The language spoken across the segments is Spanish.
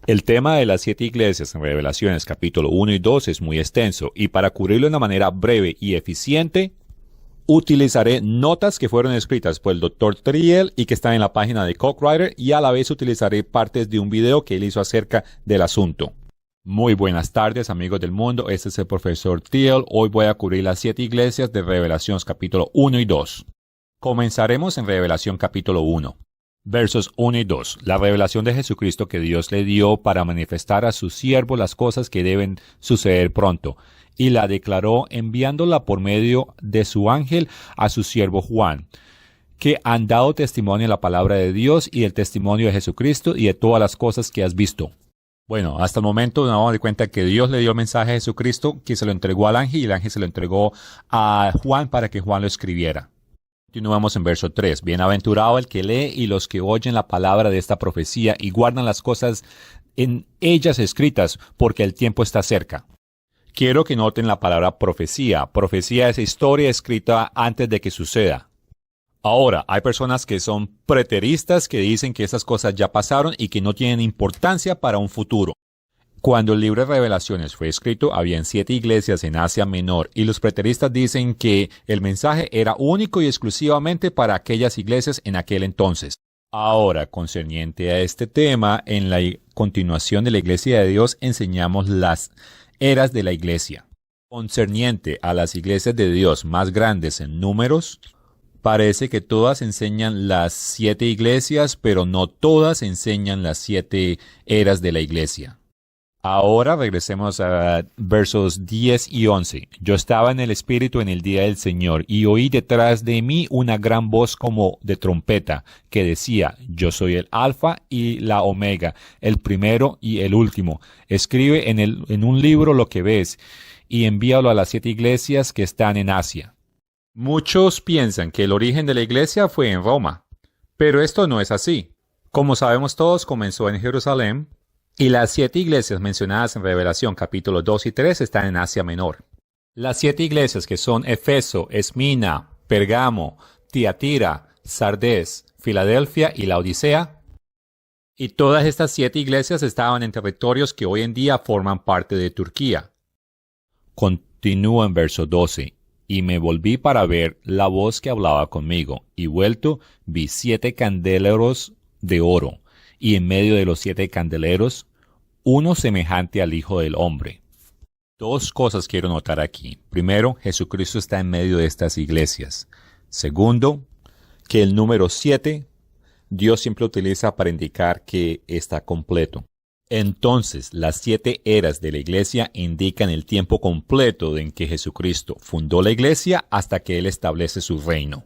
El tema de las 7 iglesias en Revelaciones capítulo 1 y 2 es muy extenso, y para cubrirlo de una manera breve y eficiente, utilizaré notas que fueron escritas por el Dr. Triel y que están en la página de Cockwriter, y a la vez utilizaré partes de un video que él hizo acerca del asunto. Muy buenas tardes, amigos del mundo, este es el profesor Triel. Hoy voy a cubrir las 7 iglesias de Revelaciones capítulo 1 y 2. Comenzaremos en Revelación capítulo 1. Versos 1 y 2. La revelación de Jesucristo que Dios le dio para manifestar a su siervo las cosas que deben suceder pronto, y la declaró enviándola por medio de su ángel a su siervo Juan, que han dado testimonio de la palabra de Dios y el testimonio de Jesucristo y de todas las cosas que has visto. Bueno, hasta el momento nos damos cuenta que Dios le dio el mensaje a Jesucristo, que se lo entregó al ángel, y el ángel se lo entregó a Juan para que Juan lo escribiera. Continuamos en verso 3. Bienaventurado el que lee y los que oyen la palabra de esta profecía y guardan las cosas en ellas escritas, porque el tiempo está cerca. Quiero que noten la palabra profecía. Profecía es historia escrita antes de que suceda. Ahora, hay personas que son preteristas que dicen que esas cosas ya pasaron y que no tienen importancia para un futuro. Cuando el libro de Revelaciones fue escrito, habían 7 iglesias en Asia Menor, y los preteristas dicen que el mensaje era único y exclusivamente para aquellas iglesias en aquel entonces. Ahora, concerniente a este tema, en la continuación de la Iglesia de Dios enseñamos las eras de la iglesia. Concerniente a las iglesias de Dios más grandes en números, parece que todas enseñan las 7 iglesias, pero no todas enseñan las 7 eras de la iglesia. Ahora regresemos a versos 10 y 11. Yo estaba en el Espíritu en el día del Señor, y oí detrás de mí una gran voz como de trompeta, que decía: Yo soy el Alfa y la Omega, el primero y el último. Escribe en un libro lo que ves, y envíalo a las 7 iglesias que están en Asia. Muchos piensan que el origen de la iglesia fue en Roma, pero esto no es así. Como sabemos todos, comenzó en Jerusalén, y las 7 iglesias mencionadas en Revelación capítulos 2 y 3 están en Asia Menor. Las 7 iglesias que son Efeso, Esmina, Pergamo, Tiatira, Sardés, Filadelfia y Laodicea. Y todas estas 7 iglesias estaban en territorios que hoy en día forman parte de Turquía. Continúa en verso 12. Y me volví para ver la voz que hablaba conmigo, y vuelto vi 7 candeleros de oro, y en medio de los 7 candeleros, uno semejante al Hijo del Hombre. 2 cosas quiero notar aquí. Primero, Jesucristo está en medio de estas iglesias. Segundo, que el número 7, Dios siempre utiliza para indicar que está completo. Entonces, las 7 eras de la iglesia indican el tiempo completo en que Jesucristo fundó la iglesia hasta que Él establece su reino.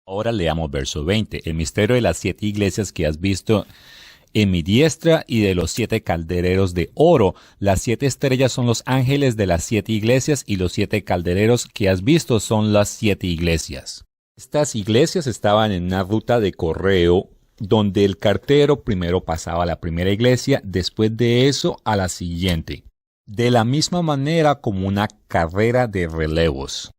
Ahora leamos verso 20. El misterio de las 7 iglesias que has visto en mi diestra y de los 7 caldeleros de oro. Las 7 estrellas son los ángeles de las 7 iglesias, y los 7 caldeleros que has visto son las 7 iglesias. Estas iglesias estaban en una ruta de correo donde el cartero primero pasaba a la primera iglesia, después de eso a la siguiente. De la misma manera como una carrera de relevos.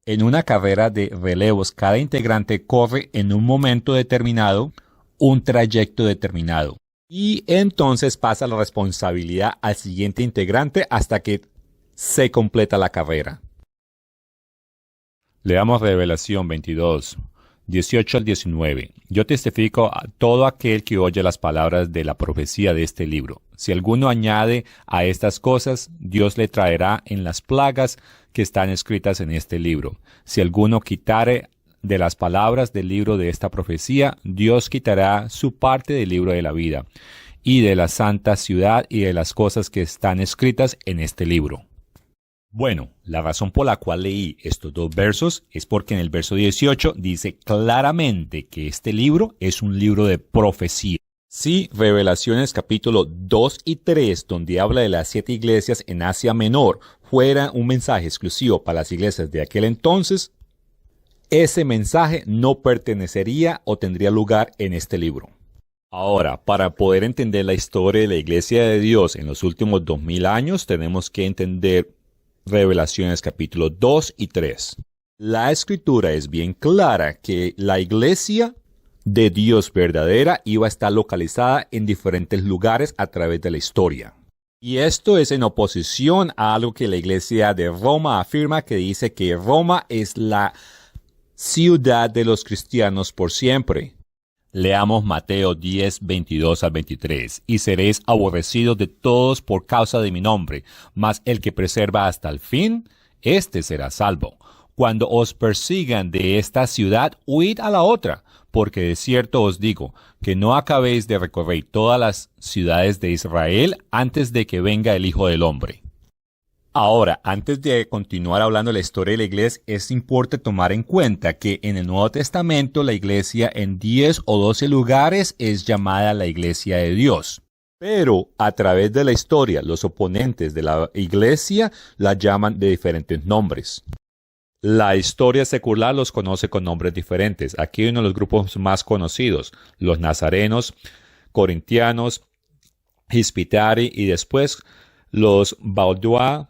En una carrera de relevos, cada integrante corre en un momento determinado un trayecto determinado, y entonces pasa la responsabilidad al siguiente integrante hasta que se completa la carrera. Leamos Revelación 22, 18 al 19. Yo testifico a todo aquel que oye las palabras de la profecía de este libro. Si alguno añade a estas cosas, Dios le traerá en las plagas que están escritas en este libro. Si alguno quitare de las palabras del libro de esta profecía, Dios quitará su parte del libro de la vida, y de la santa ciudad y de las cosas que están escritas en este libro. Bueno, la razón por la cual leí estos 2 versos es porque en el verso 18 dice claramente que este libro es un libro de profecía. Si Revelaciones capítulo 2 y 3, donde habla de las 7 iglesias en Asia Menor, fuera un mensaje exclusivo para las iglesias de aquel entonces, ese mensaje no pertenecería o tendría lugar en este libro. Ahora, para poder entender la historia de la Iglesia de Dios en los últimos 2000 años, tenemos que entender Revelaciones capítulo 2 y 3. La Escritura es bien clara que la Iglesia de Dios verdadera iba a estar localizada en diferentes lugares a través de la historia. Y esto es en oposición a algo que la iglesia de Roma afirma, que dice que Roma es la ciudad de los cristianos por siempre. Leamos Mateo 10, 22 al 23. Y seréis aborrecidos de todos por causa de mi nombre, mas el que preserva hasta el fin, éste será salvo. Cuando os persigan de esta ciudad, huid a la otra, porque de cierto os digo, que no acabéis de recorrer todas las ciudades de Israel antes de que venga el Hijo del Hombre. Ahora, antes de continuar hablando de la historia de la iglesia, es importante tomar en cuenta que en el Nuevo Testamento la iglesia en 10 o 12 lugares es llamada la iglesia de Dios. Pero a través de la historia, los oponentes de la iglesia la llaman de diferentes nombres. La historia secular los conoce con nombres diferentes. Aquí hay uno de los grupos más conocidos, los nazarenos, corintianos, hispitari y después los Vaudois,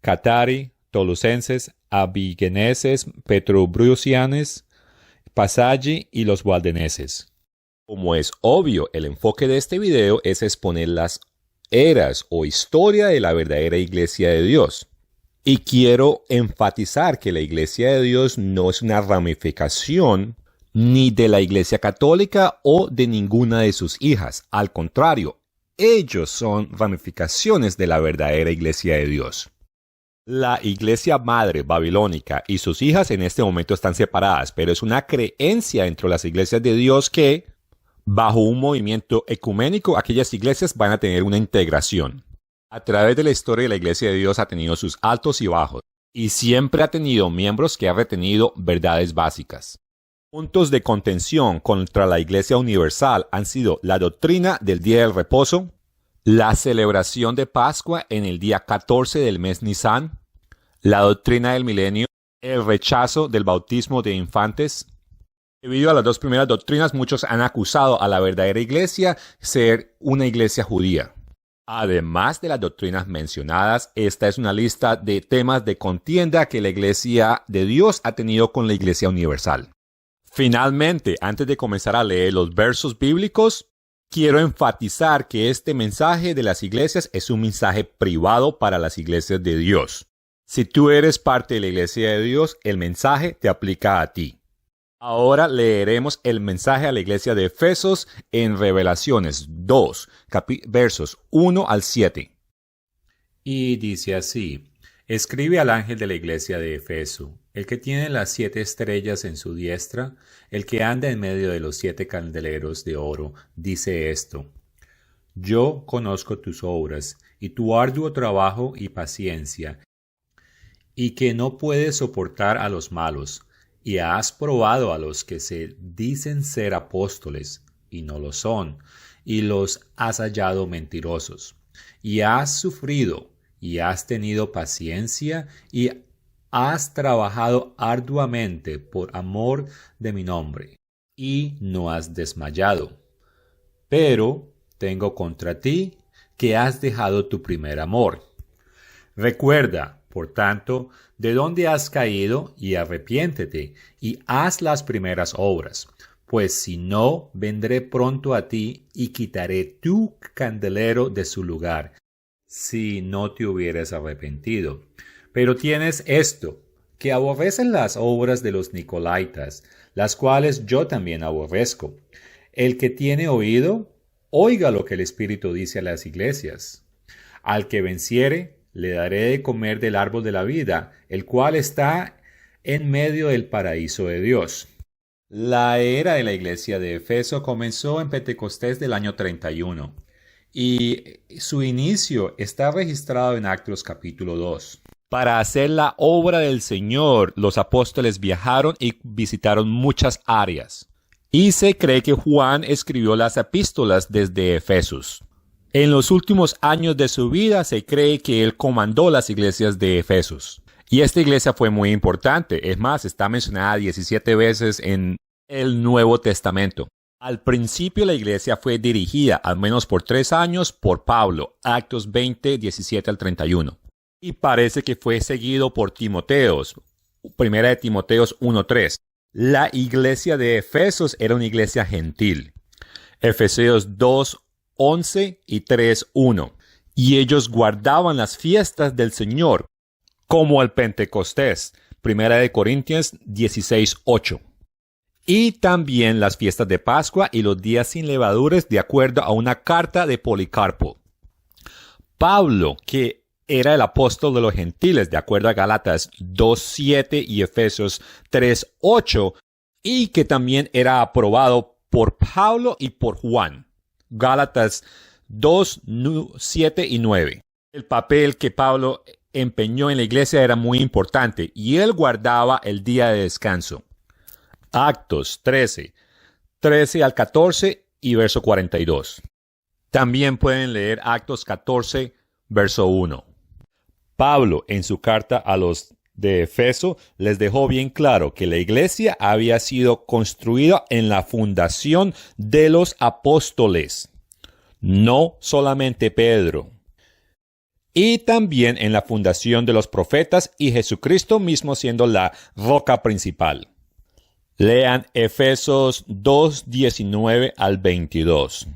Catari, tolucenses, abigeneses, petrobrusianes, Passaggi y los waldenses. Como es obvio, el enfoque de este video es exponer las eras o historia de la verdadera iglesia de Dios. Y quiero enfatizar que la iglesia de Dios no es una ramificación ni de la iglesia católica o de ninguna de sus hijas. Al contrario, ellos son ramificaciones de la verdadera iglesia de Dios. La iglesia madre babilónica y sus hijas en este momento están separadas, pero es una creencia entre las iglesias de Dios que, bajo un movimiento ecuménico, aquellas iglesias van a tener una integración. A través de la historia, la iglesia de Dios ha tenido sus altos y bajos, y siempre ha tenido miembros que han retenido verdades básicas. Puntos de contención contra la iglesia universal han sido la doctrina del día del reposo, la celebración de Pascua en el día 14 del mes Nisan, la doctrina del milenio, el rechazo del bautismo de infantes. Debido a las dos primeras doctrinas, muchos han acusado a la verdadera iglesia ser una iglesia judía. Además de las doctrinas mencionadas, esta es una lista de temas de contienda que la iglesia de Dios ha tenido con la iglesia universal. Finalmente, antes de comenzar a leer los versos bíblicos, quiero enfatizar que este mensaje de las iglesias es un mensaje privado para las iglesias de Dios. Si tú eres parte de la iglesia de Dios, el mensaje te aplica a ti. Ahora leeremos el mensaje a la iglesia de Efesos en Revelaciones 2, versos 1 al 7. Y dice así: escribe al ángel de la iglesia de Efeso, el que tiene las 7 estrellas en su diestra, el que anda en medio de los 7 candeleros de oro, dice esto: yo conozco tus obras, y tu arduo trabajo y paciencia, y que no puedes soportar a los malos, y has probado a los que se dicen ser apóstoles, y no lo son, y los has hallado mentirosos. Y has sufrido, y has tenido paciencia, y has trabajado arduamente por amor de mi nombre, y no has desmayado. Pero tengo contra ti que has dejado tu primer amor. Recuerda, por tanto, de dónde has caído y arrepiéntete y haz las primeras obras, pues si no, vendré pronto a ti y quitaré tu candelero de su lugar, si no te hubieras arrepentido. Pero tienes esto, que aborrecen las obras de los nicolaítas, las cuales yo también aborrezco. El que tiene oído, oiga lo que el Espíritu dice a las iglesias. Al que venciere, le daré de comer del árbol de la vida, el cual está en medio del paraíso de Dios. La era de la iglesia de Efeso comenzó en Pentecostés del año 31 y su inicio está registrado en Actos capítulo 2. Para hacer la obra del Señor, los apóstoles viajaron y visitaron muchas áreas. Y se cree que Juan escribió las epístolas desde Efesos. En los últimos años de su vida se cree que él comandó las iglesias de Efesos. Y esta iglesia fue muy importante. Es más, está mencionada 17 veces en el Nuevo Testamento. Al principio la iglesia fue dirigida, al menos por 3 años, por Pablo, Actos 20, 17 al 31. Y parece que fue seguido por Timoteos, primera de Timoteos 1:3. La iglesia de Efesos era una iglesia gentil. Efesios 2:11 y 3:1. Y ellos guardaban las fiestas del Señor, como el Pentecostés. Primera de Corintios 16:8. Y también las fiestas de Pascua y los días sin levaduras, de acuerdo a una carta de Policarpo. Pablo, que era el apóstol de los gentiles, de acuerdo a Gálatas 2:7 y Efesios 3:8, y que también era aprobado por Pablo y por Juan. Gálatas 2:7 y 9. El papel que Pablo empeñó en la iglesia era muy importante y él guardaba el día de descanso. Actos 13 al 14 y verso 42. También pueden leer Actos 14, verso 1. Pablo, en su carta a los de Efeso, les dejó bien claro que la iglesia había sido construida en la fundación de los apóstoles, no solamente Pedro, y también en la fundación de los profetas y Jesucristo mismo siendo la roca principal. Lean Efesios 2:19 al 22.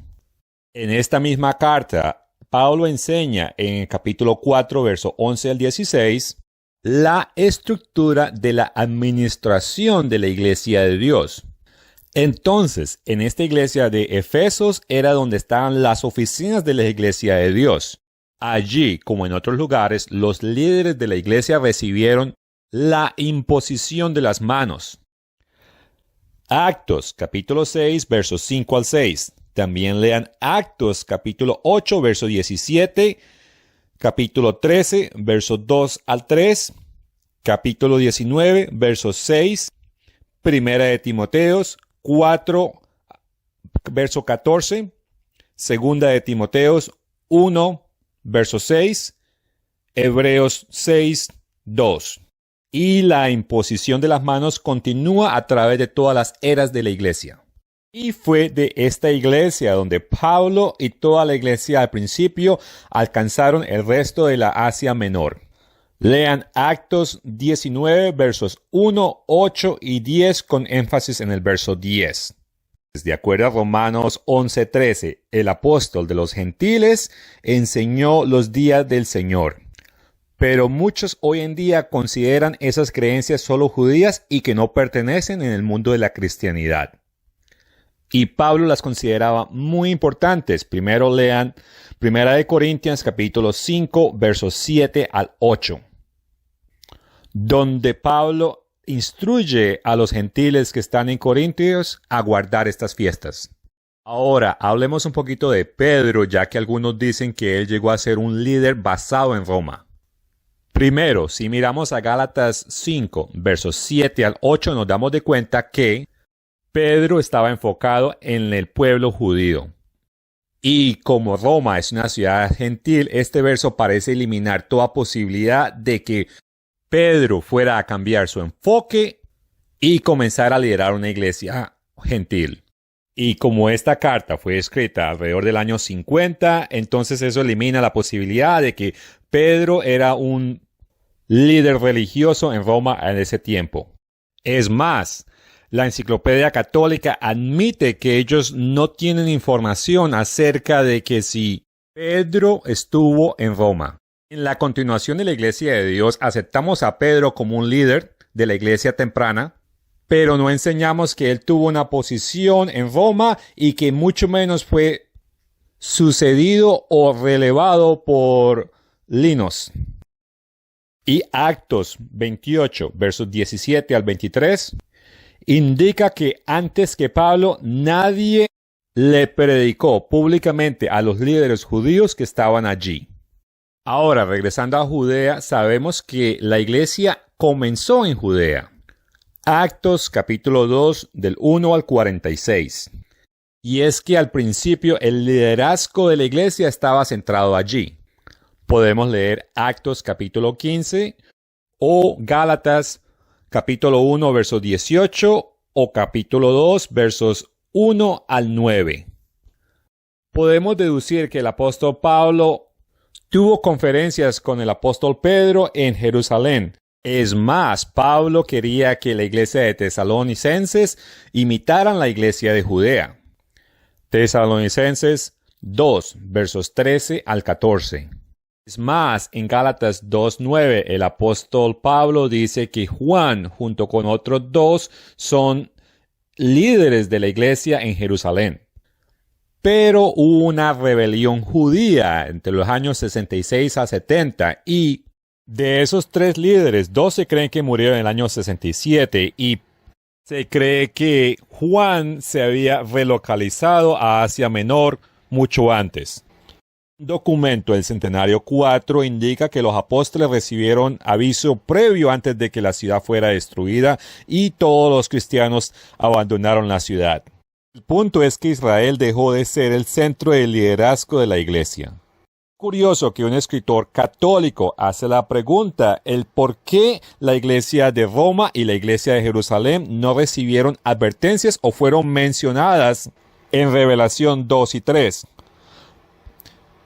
En esta misma carta, Pablo enseña en el capítulo 4, verso 11 al 16, la estructura de la administración de la iglesia de Dios. Entonces, en esta iglesia de Efesos era donde estaban las oficinas de la iglesia de Dios. Allí, como en otros lugares, los líderes de la iglesia recibieron la imposición de las manos. Actos, capítulo 6, versos 5 al 6. También lean Actos, capítulo 8, verso 17, capítulo 13, versos 2 al 3, capítulo 19, versos 6, Primera de Timoteos 4, verso 14, Segunda de Timoteos 1, verso 6, Hebreos 6, 2. Y la imposición de las manos continúa a través de todas las eras de la iglesia. Y fue de esta iglesia donde Pablo y toda la iglesia al principio alcanzaron el resto de la Asia Menor. Lean Actos 19, versos 1, 8 y 10 con énfasis en el verso 10. De acuerdo a Romanos 11:13, el apóstol de los gentiles enseñó los días del Señor. Pero muchos hoy en día consideran esas creencias solo judías y que no pertenecen en el mundo de la cristianidad. Y Pablo las consideraba muy importantes. Primero lean Primera de Corintios capítulo 5, versos 7 al 8, donde Pablo instruye a los gentiles que están en Corintios a guardar estas fiestas. Ahora, hablemos un poquito de Pedro, ya que algunos dicen que él llegó a ser un líder basado en Roma. Primero, si miramos a Gálatas 5, versos 7 al 8, nos damos de cuenta que Pedro estaba enfocado en el pueblo judío. Y como Roma es una ciudad gentil, este verso parece eliminar toda posibilidad de que Pedro fuera a cambiar su enfoque y comenzar a liderar una iglesia gentil. Y como esta carta fue escrita alrededor del año 50, entonces eso elimina la posibilidad de que Pedro era un líder religioso en Roma en ese tiempo. Es más, la Enciclopedia Católica admite que ellos no tienen información acerca de que si Pedro estuvo en Roma. En la continuación de la Iglesia de Dios aceptamos a Pedro como un líder de la iglesia temprana, pero no enseñamos que él tuvo una posición en Roma y que mucho menos fue sucedido o relevado por Linos. Y Actos 28, versos 17 al 23, indica que antes que Pablo nadie le predicó públicamente a los líderes judíos que estaban allí. Ahora, regresando a Judea, sabemos que la iglesia comenzó en Judea. Actos capítulo 2 del 1 al 46. Y es que al principio el liderazgo de la iglesia estaba centrado allí. Podemos leer Actos capítulo 15 o Gálatas capítulo 1 verso 18 o capítulo 2 versos 1 al 9. Podemos deducir que el apóstol Pablo tuvo conferencias con el apóstol Pedro en Jerusalén, Es más, Pablo quería que la iglesia de Tesalonicenses imitaran la iglesia de Judea. Tesalonicenses 2, versos 13 al 14. Es más, en Gálatas 2:9, el apóstol Pablo dice que Juan, junto con otros dos, son líderes de la iglesia en Jerusalén. Pero hubo una rebelión judía entre los años 66 a 70 y de esos tres líderes, dos se creen que murieron en el año 67 y se cree que Juan se había relocalizado a Asia Menor mucho antes. Un documento del Centenario 4 indica que los apóstoles recibieron aviso previo antes de que la ciudad fuera destruida y todos los cristianos abandonaron la ciudad. El punto es que Israel dejó de ser el centro del liderazgo de la iglesia. Curioso que un escritor católico hace la pregunta, el por qué la iglesia de Roma y la iglesia de Jerusalén no recibieron advertencias o fueron mencionadas en Revelación 2 y 3.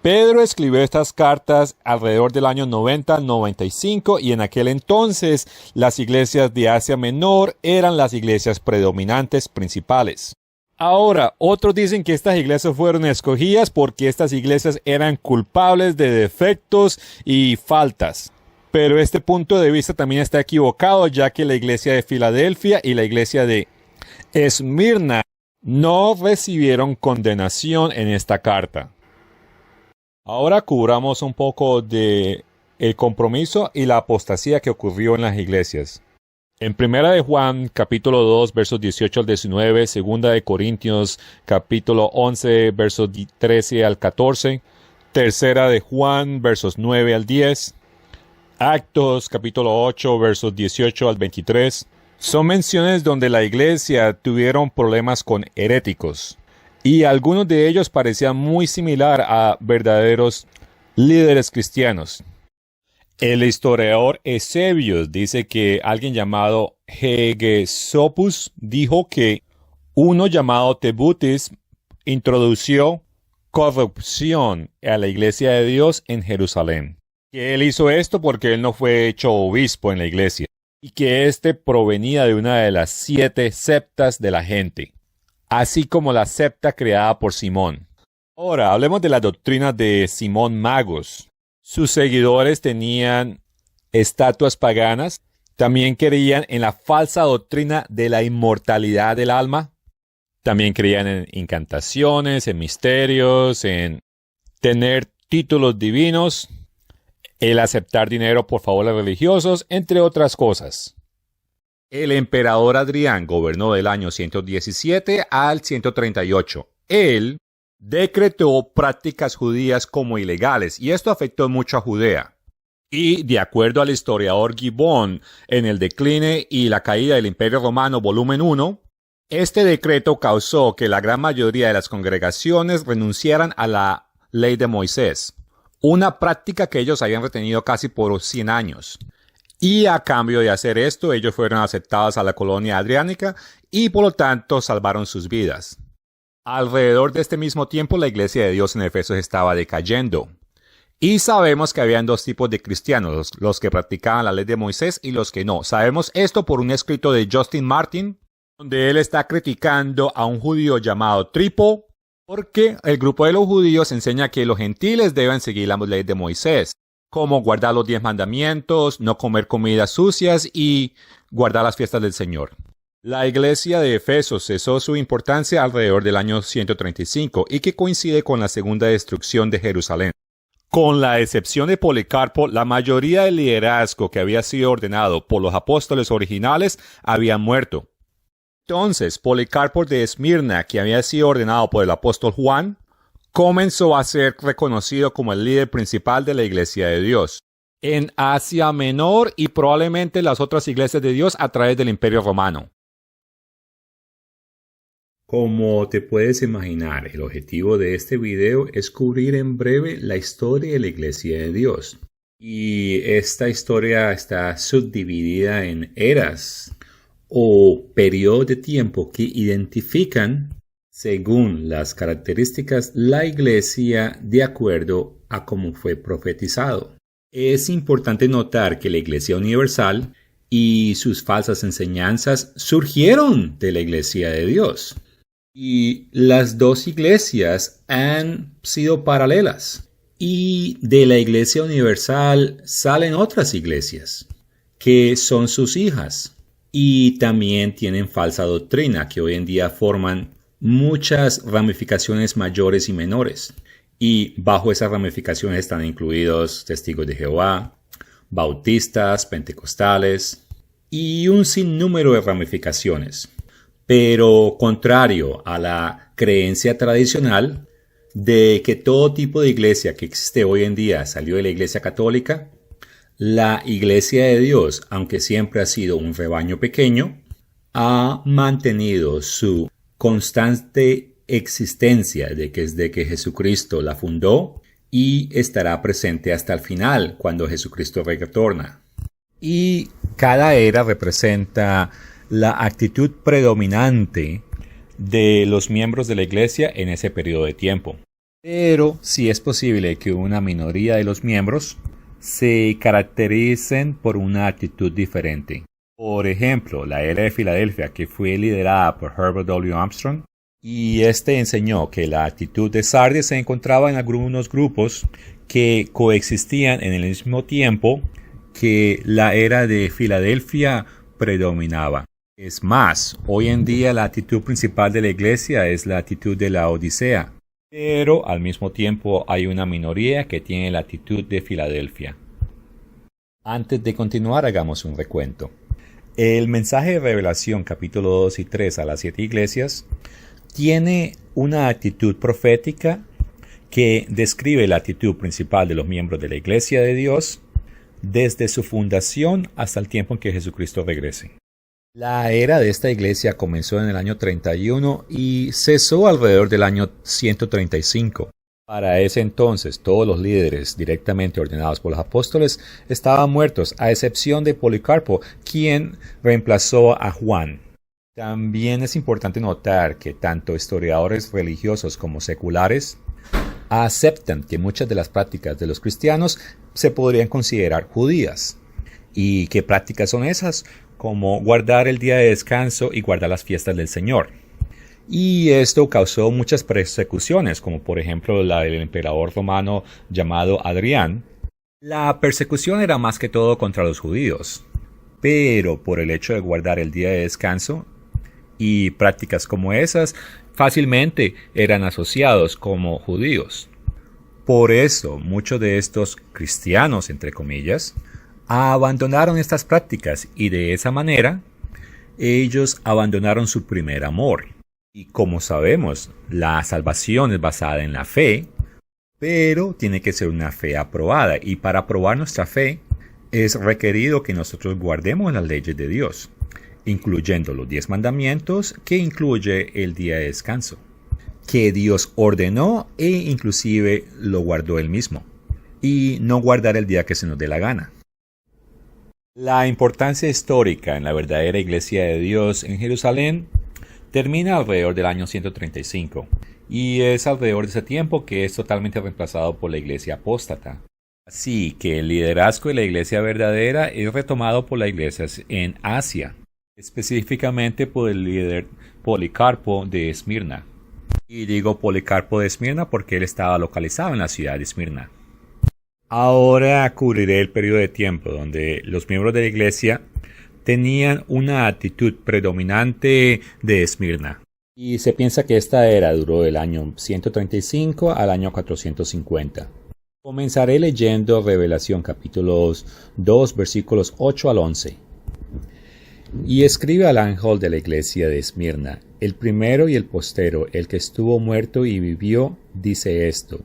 Pedro escribió estas cartas alrededor del año 90-95 y en aquel entonces las iglesias de Asia Menor eran las iglesias predominantes principales. Ahora, otros dicen que estas iglesias fueron escogidas porque estas iglesias eran culpables de defectos y faltas. Pero este punto de vista también está equivocado, ya que la iglesia de Filadelfia y la iglesia de Esmirna no recibieron condenación en esta carta. Ahora cubramos un poco de el compromiso y la apostasía que ocurrió en las iglesias. En Primera de Juan, capítulo 2, versos 18 al 19, Segunda de Corintios, capítulo 11, versos 13 al 14, Tercera de Juan, versos 9 al 10, Actos, capítulo 8, versos 18 al 23, son menciones donde la iglesia tuvieron problemas con heréticos, y algunos de ellos parecían muy similar a verdaderos líderes cristianos. El historiador Eusebius dice que alguien llamado Hegesopus dijo que uno llamado Tebutis introdució corrupción a la iglesia de Dios en Jerusalén. Que él hizo esto porque él no fue hecho obispo en la iglesia y que éste provenía de una de las 7 septas de la gente, así como la septa creada por Simón. Ahora, hablemos de la doctrina de Simón Magus. Sus seguidores tenían estatuas paganas, también creían en la falsa doctrina de la inmortalidad del alma, también creían en incantaciones, en misterios, en tener títulos divinos, el aceptar dinero por favores religiosos, entre otras cosas. El emperador Adrián gobernó del año 117 al 138. Él decretó prácticas judías como ilegales y esto afectó mucho a Judea. Y de acuerdo al historiador Gibbon, en el decline y la caída del Imperio Romano volumen 1, este decreto causó que la gran mayoría de las congregaciones renunciaran a la ley de Moisés, una práctica que ellos habían retenido casi por 100 años. Y a cambio de hacer esto, ellos fueron aceptados a la colonia adriánica y por lo tanto salvaron sus vidas. Alrededor de este mismo tiempo, la iglesia de Dios en Efesos estaba decayendo. Y sabemos que habían dos tipos de cristianos, los que practicaban la ley de Moisés y los que no. Sabemos esto por un escrito de Justin Martin, donde él está criticando a un judío llamado Tripo, porque el grupo de los judíos enseña que los gentiles deben seguir la ley de Moisés, como guardar los 10 mandamientos, no comer comidas sucias y guardar las fiestas del Señor. La iglesia de Efesos cesó su importancia alrededor del año 135 y que coincide con la segunda destrucción de Jerusalén. Con la excepción de Policarpo, la mayoría del liderazgo que había sido ordenado por los apóstoles originales había muerto. Entonces, Policarpo de Esmirna, que había sido ordenado por el apóstol Juan, comenzó a ser reconocido como el líder principal de la iglesia de Dios en Asia Menor y probablemente las otras iglesias de Dios a través del Imperio Romano. Como te puedes imaginar, el objetivo de este video es cubrir en breve la historia de la Iglesia de Dios. Y esta historia está subdividida en eras o periodos de tiempo que identifican, según las características, la Iglesia de acuerdo a cómo fue profetizado. Es importante notar que la Iglesia Universal y sus falsas enseñanzas surgieron de la Iglesia de Dios. Y las dos iglesias han sido paralelas. Y de la Iglesia Universal salen otras iglesias, que son sus hijas. Y también tienen falsa doctrina, que hoy en día forman muchas ramificaciones mayores y menores. Y bajo esas ramificaciones están incluidos Testigos de Jehová, Bautistas, Pentecostales y un sinnúmero de ramificaciones. Pero contrario a la creencia tradicional de que todo tipo de iglesia que existe hoy en día salió de la Iglesia Católica, la Iglesia de Dios, aunque siempre ha sido un rebaño pequeño, ha mantenido su constante existencia desde que Jesucristo la fundó y estará presente hasta el final cuando Jesucristo retorna. Y cada era representa la actitud predominante de los miembros de la iglesia en ese periodo de tiempo. Pero sí es posible que una minoría de los miembros se caractericen por una actitud diferente. Por ejemplo, la era de Filadelfia, que fue liderada por Herbert W. Armstrong, y este enseñó que la actitud de Sardis se encontraba en algunos grupos que coexistían en el mismo tiempo que la era de Filadelfia predominaba. Es más, hoy en día la actitud principal de la iglesia es la actitud de la Odisea, pero al mismo tiempo hay una minoría que tiene la actitud de Filadelfia. Antes de continuar, hagamos un recuento. El mensaje de Revelación capítulo 2 y 3 a las 7 iglesias tiene una actitud profética que describe la actitud principal de los miembros de la Iglesia de Dios desde su fundación hasta el tiempo en que Jesucristo regrese. La era de esta iglesia comenzó en el año 31 y cesó alrededor del año 135. Para ese entonces, todos los líderes directamente ordenados por los apóstoles estaban muertos, a excepción de Policarpo, quien reemplazó a Juan. También es importante notar que tanto historiadores religiosos como seculares aceptan que muchas de las prácticas de los cristianos se podrían considerar judías. ¿Y qué prácticas son esas? Como guardar el día de descanso y guardar las fiestas del Señor. Y esto causó muchas persecuciones, como por ejemplo la del emperador romano llamado Adrián. La persecución era más que todo contra los judíos, pero por el hecho de guardar el día de descanso y prácticas como esas, fácilmente eran asociados como judíos. Por eso, muchos de estos cristianos, entre comillas, abandonaron estas prácticas y de esa manera, ellos abandonaron su primer amor. Y como sabemos, la salvación es basada en la fe, pero tiene que ser una fe aprobada. Y para probar nuestra fe, es requerido que nosotros guardemos las leyes de Dios, incluyendo los 10 mandamientos, que incluye el día de descanso, que Dios ordenó e inclusive lo guardó él mismo, y no guardar el día que se nos dé la gana. La importancia histórica en la verdadera Iglesia de Dios en Jerusalén termina alrededor del año 135, y es alrededor de ese tiempo que es totalmente reemplazado por la Iglesia apóstata. Así que el liderazgo de la Iglesia verdadera es retomado por las iglesias en Asia, específicamente por el líder Policarpo de Esmirna. Y digo Policarpo de Esmirna porque él estaba localizado en la ciudad de Esmirna. Ahora cubriré el periodo de tiempo donde los miembros de la iglesia tenían una actitud predominante de Esmirna. Y se piensa que esta era duró del año 135 al año 450. Comenzaré leyendo Revelación capítulos 2 versículos 8 al 11. Y escribe al ángel de la iglesia de Esmirna, el primero y el postero, el que estuvo muerto y vivió, dice esto: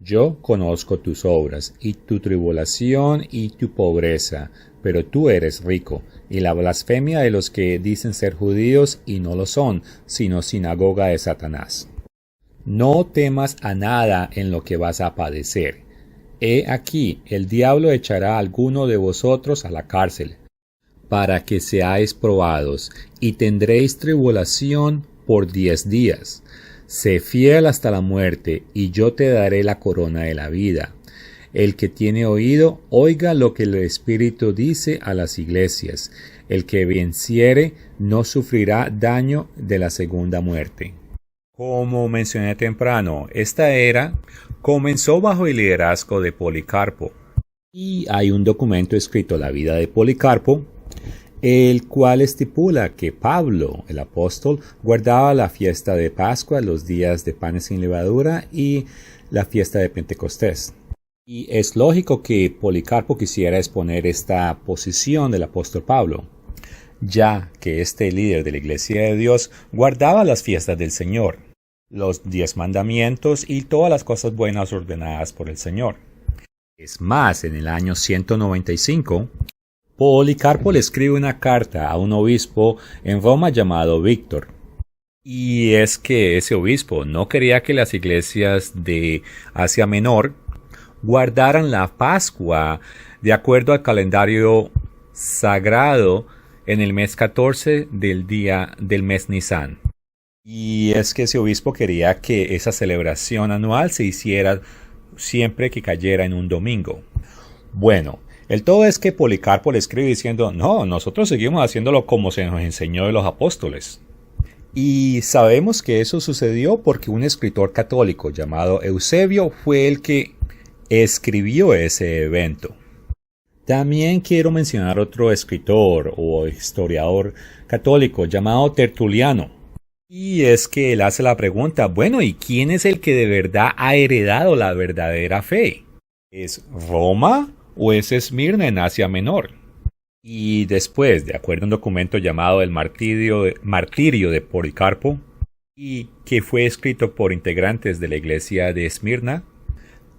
Yo conozco tus obras, y tu tribulación y tu pobreza, pero tú eres rico, y la blasfemia de los que dicen ser judíos y no lo son, sino sinagoga de Satanás. No temas a nada en lo que vas a padecer. He aquí, el diablo echará a alguno de vosotros a la cárcel, para que seáis probados, y tendréis tribulación por 10 días. Sé fiel hasta la muerte, y yo te daré la corona de la vida. El que tiene oído, oiga lo que el Espíritu dice a las iglesias. El que venciere no sufrirá daño de la segunda muerte. Como mencioné temprano, esta era comenzó bajo el liderazgo de Policarpo. Y hay un documento escrito, La vida de Policarpo, el cual estipula que Pablo, el apóstol, guardaba la fiesta de Pascua, los días de panes sin levadura y la fiesta de Pentecostés. Y es lógico que Policarpo quisiera exponer esta posición del apóstol Pablo, ya que este líder de la Iglesia de Dios guardaba las fiestas del Señor, los 10 mandamientos y todas las cosas buenas ordenadas por el Señor. Es más, en el año 195, Policarpo le escribe una carta a un obispo en Roma llamado Víctor. Y es que ese obispo no quería que las iglesias de Asia Menor guardaran la Pascua de acuerdo al calendario sagrado en el mes 14 del día del mes Nisan. Y es que ese obispo quería que esa celebración anual se hiciera siempre que cayera en un domingo. Bueno, el todo es que Policarpo le escribe diciendo, no, nosotros seguimos haciéndolo como se nos enseñó de los apóstoles. Y sabemos que eso sucedió porque un escritor católico llamado Eusebio fue el que escribió ese evento. También quiero mencionar otro escritor o historiador católico llamado Tertuliano. Y es que él hace la pregunta, bueno, ¿y quién es el que de verdad ha heredado la verdadera fe? ¿Es Roma o es Esmirna en Asia Menor? Y después, de acuerdo a un documento llamado el Martirio de Policarpo, y que fue escrito por integrantes de la iglesia de Esmirna,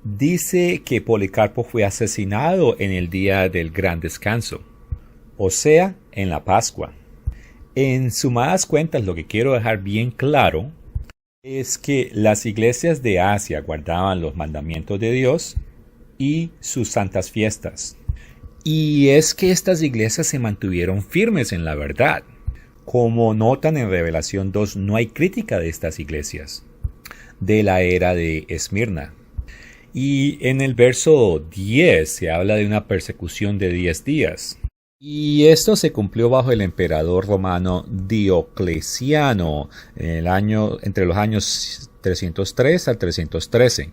dice que Policarpo fue asesinado en el día del gran descanso, o sea, en la Pascua. En sumadas cuentas, lo que quiero dejar bien claro es que las iglesias de Asia guardaban los mandamientos de Dios y sus santas fiestas. Y es que estas iglesias se mantuvieron firmes en la verdad. Como notan en Revelación 2, no hay crítica de estas iglesias de la era de Esmirna. Y en el verso 10 se habla de una persecución de 10 días. Y esto se cumplió bajo el emperador romano Diocleciano entre los años 303 al 313.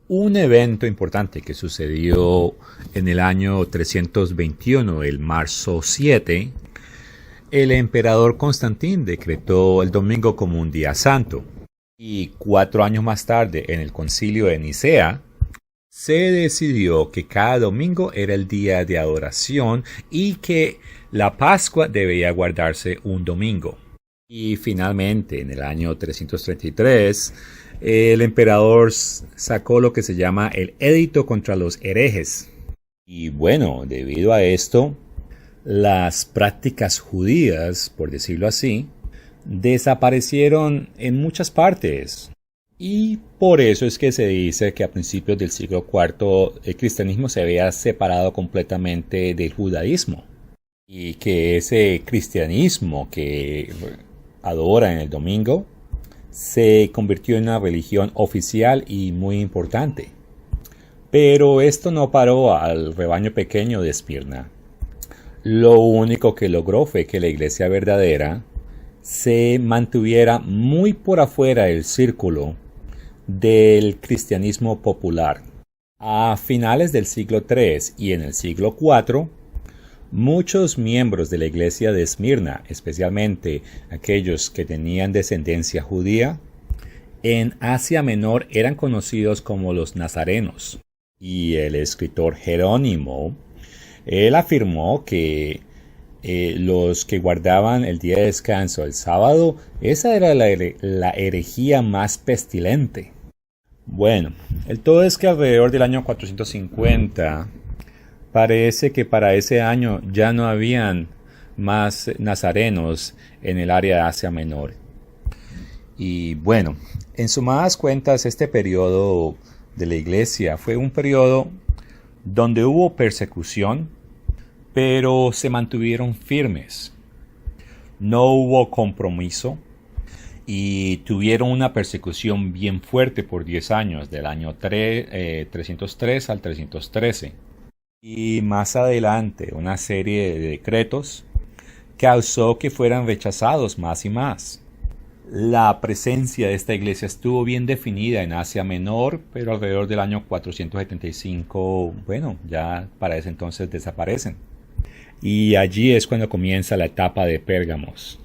Un evento importante que sucedió en el año 321, el marzo 7, el emperador Constantín decretó el domingo como un día santo. Y 4 años más tarde, en el concilio de Nicea, se decidió que cada domingo era el día de adoración y que la Pascua debía guardarse un domingo. Y finalmente, en el año 333, el emperador sacó lo que se llama el Edicto contra los herejes. Y bueno, debido a esto, las prácticas judías, por decirlo así, desaparecieron en muchas partes. Y por eso es que se dice que a principios del siglo IV el cristianismo se había separado completamente del judaísmo. Y que ese cristianismo que adora en el domingo se convirtió en una religión oficial y muy importante. Pero esto no paró al rebaño pequeño de Esmirna. Lo único que logró fue que la iglesia verdadera se mantuviera muy por afuera del círculo del cristianismo popular. A finales del siglo III y en el siglo IV, muchos miembros de la iglesia de Esmirna, especialmente aquellos que tenían descendencia judía, en Asia Menor eran conocidos como los nazarenos. Y el escritor Jerónimo, él afirmó que los que guardaban el día de descanso el sábado, esa era la herejía más pestilente. Bueno, el todo es que alrededor del año 450 parece que para ese año ya no habían más nazarenos en el área de Asia Menor. Y bueno, en sumadas cuentas, este periodo de la iglesia fue un periodo donde hubo persecución, pero se mantuvieron firmes. No hubo compromiso y tuvieron una persecución bien fuerte por 10 años, del año 303 al 313. Y más adelante, una serie de decretos causó que fueran rechazados más y más. La presencia de esta iglesia estuvo bien definida en Asia Menor, pero alrededor del año 475, bueno, ya para ese entonces desaparecen. Y allí es cuando comienza la etapa de Pérgamos.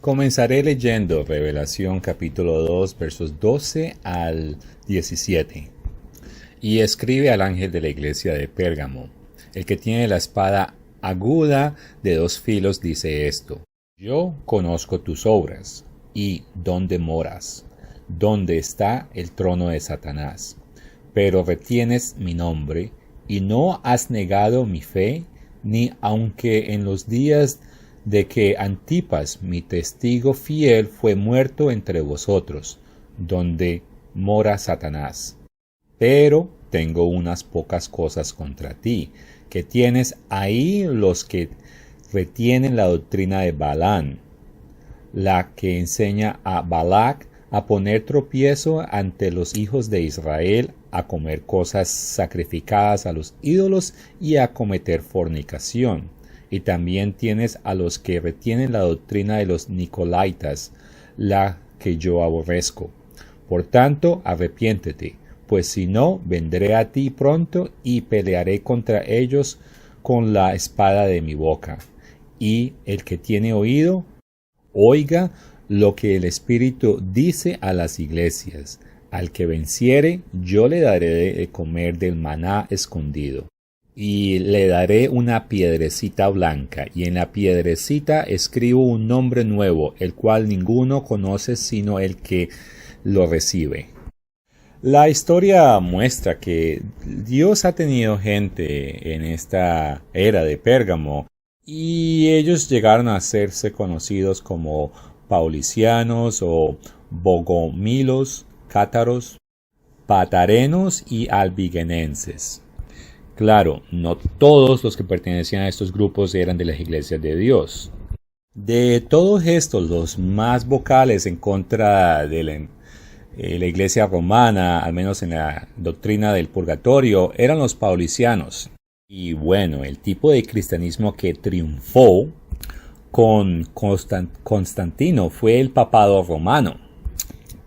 Comenzaré leyendo Revelación capítulo 2, versos 12 al 17. Y escribe al ángel de la iglesia de Pérgamo, el que tiene la espada aguda de 2 filos, dice esto: Yo conozco tus obras, y dónde moras, dónde está el trono de Satanás. Pero retienes mi nombre, y no has negado mi fe, ni aunque en los días de que Antipas, mi testigo fiel, fue muerto entre vosotros, donde mora Satanás. Pero tengo unas pocas cosas contra ti, que tienes ahí los que retienen la doctrina de Balaam, la que enseña a Balac a poner tropiezo ante los hijos de Israel, a comer cosas sacrificadas a los ídolos y a cometer fornicación. Y también tienes a los que retienen la doctrina de los Nicolaitas, la que yo aborrezco. Por tanto, arrepiéntete, pues si no, vendré a ti pronto y pelearé contra ellos con la espada de mi boca. Y el que tiene oído, oiga lo que el Espíritu dice a las iglesias. Al que venciere, yo le daré de comer del maná escondido. Y le daré una piedrecita blanca, y en la piedrecita escribo un nombre nuevo, el cual ninguno conoce sino el que lo recibe. La historia muestra que Dios ha tenido gente en esta era de Pérgamo, y ellos llegaron a hacerse conocidos como paulicianos o bogomilos, cátaros, patarenos y albigenenses. Claro, no todos los que pertenecían a estos grupos eran de las iglesias de Dios. De todos estos, los más vocales en contra de la iglesia romana, al menos en la doctrina del purgatorio, eran los paulicianos. Y bueno, el tipo de cristianismo que triunfó con Constantino fue el papado romano.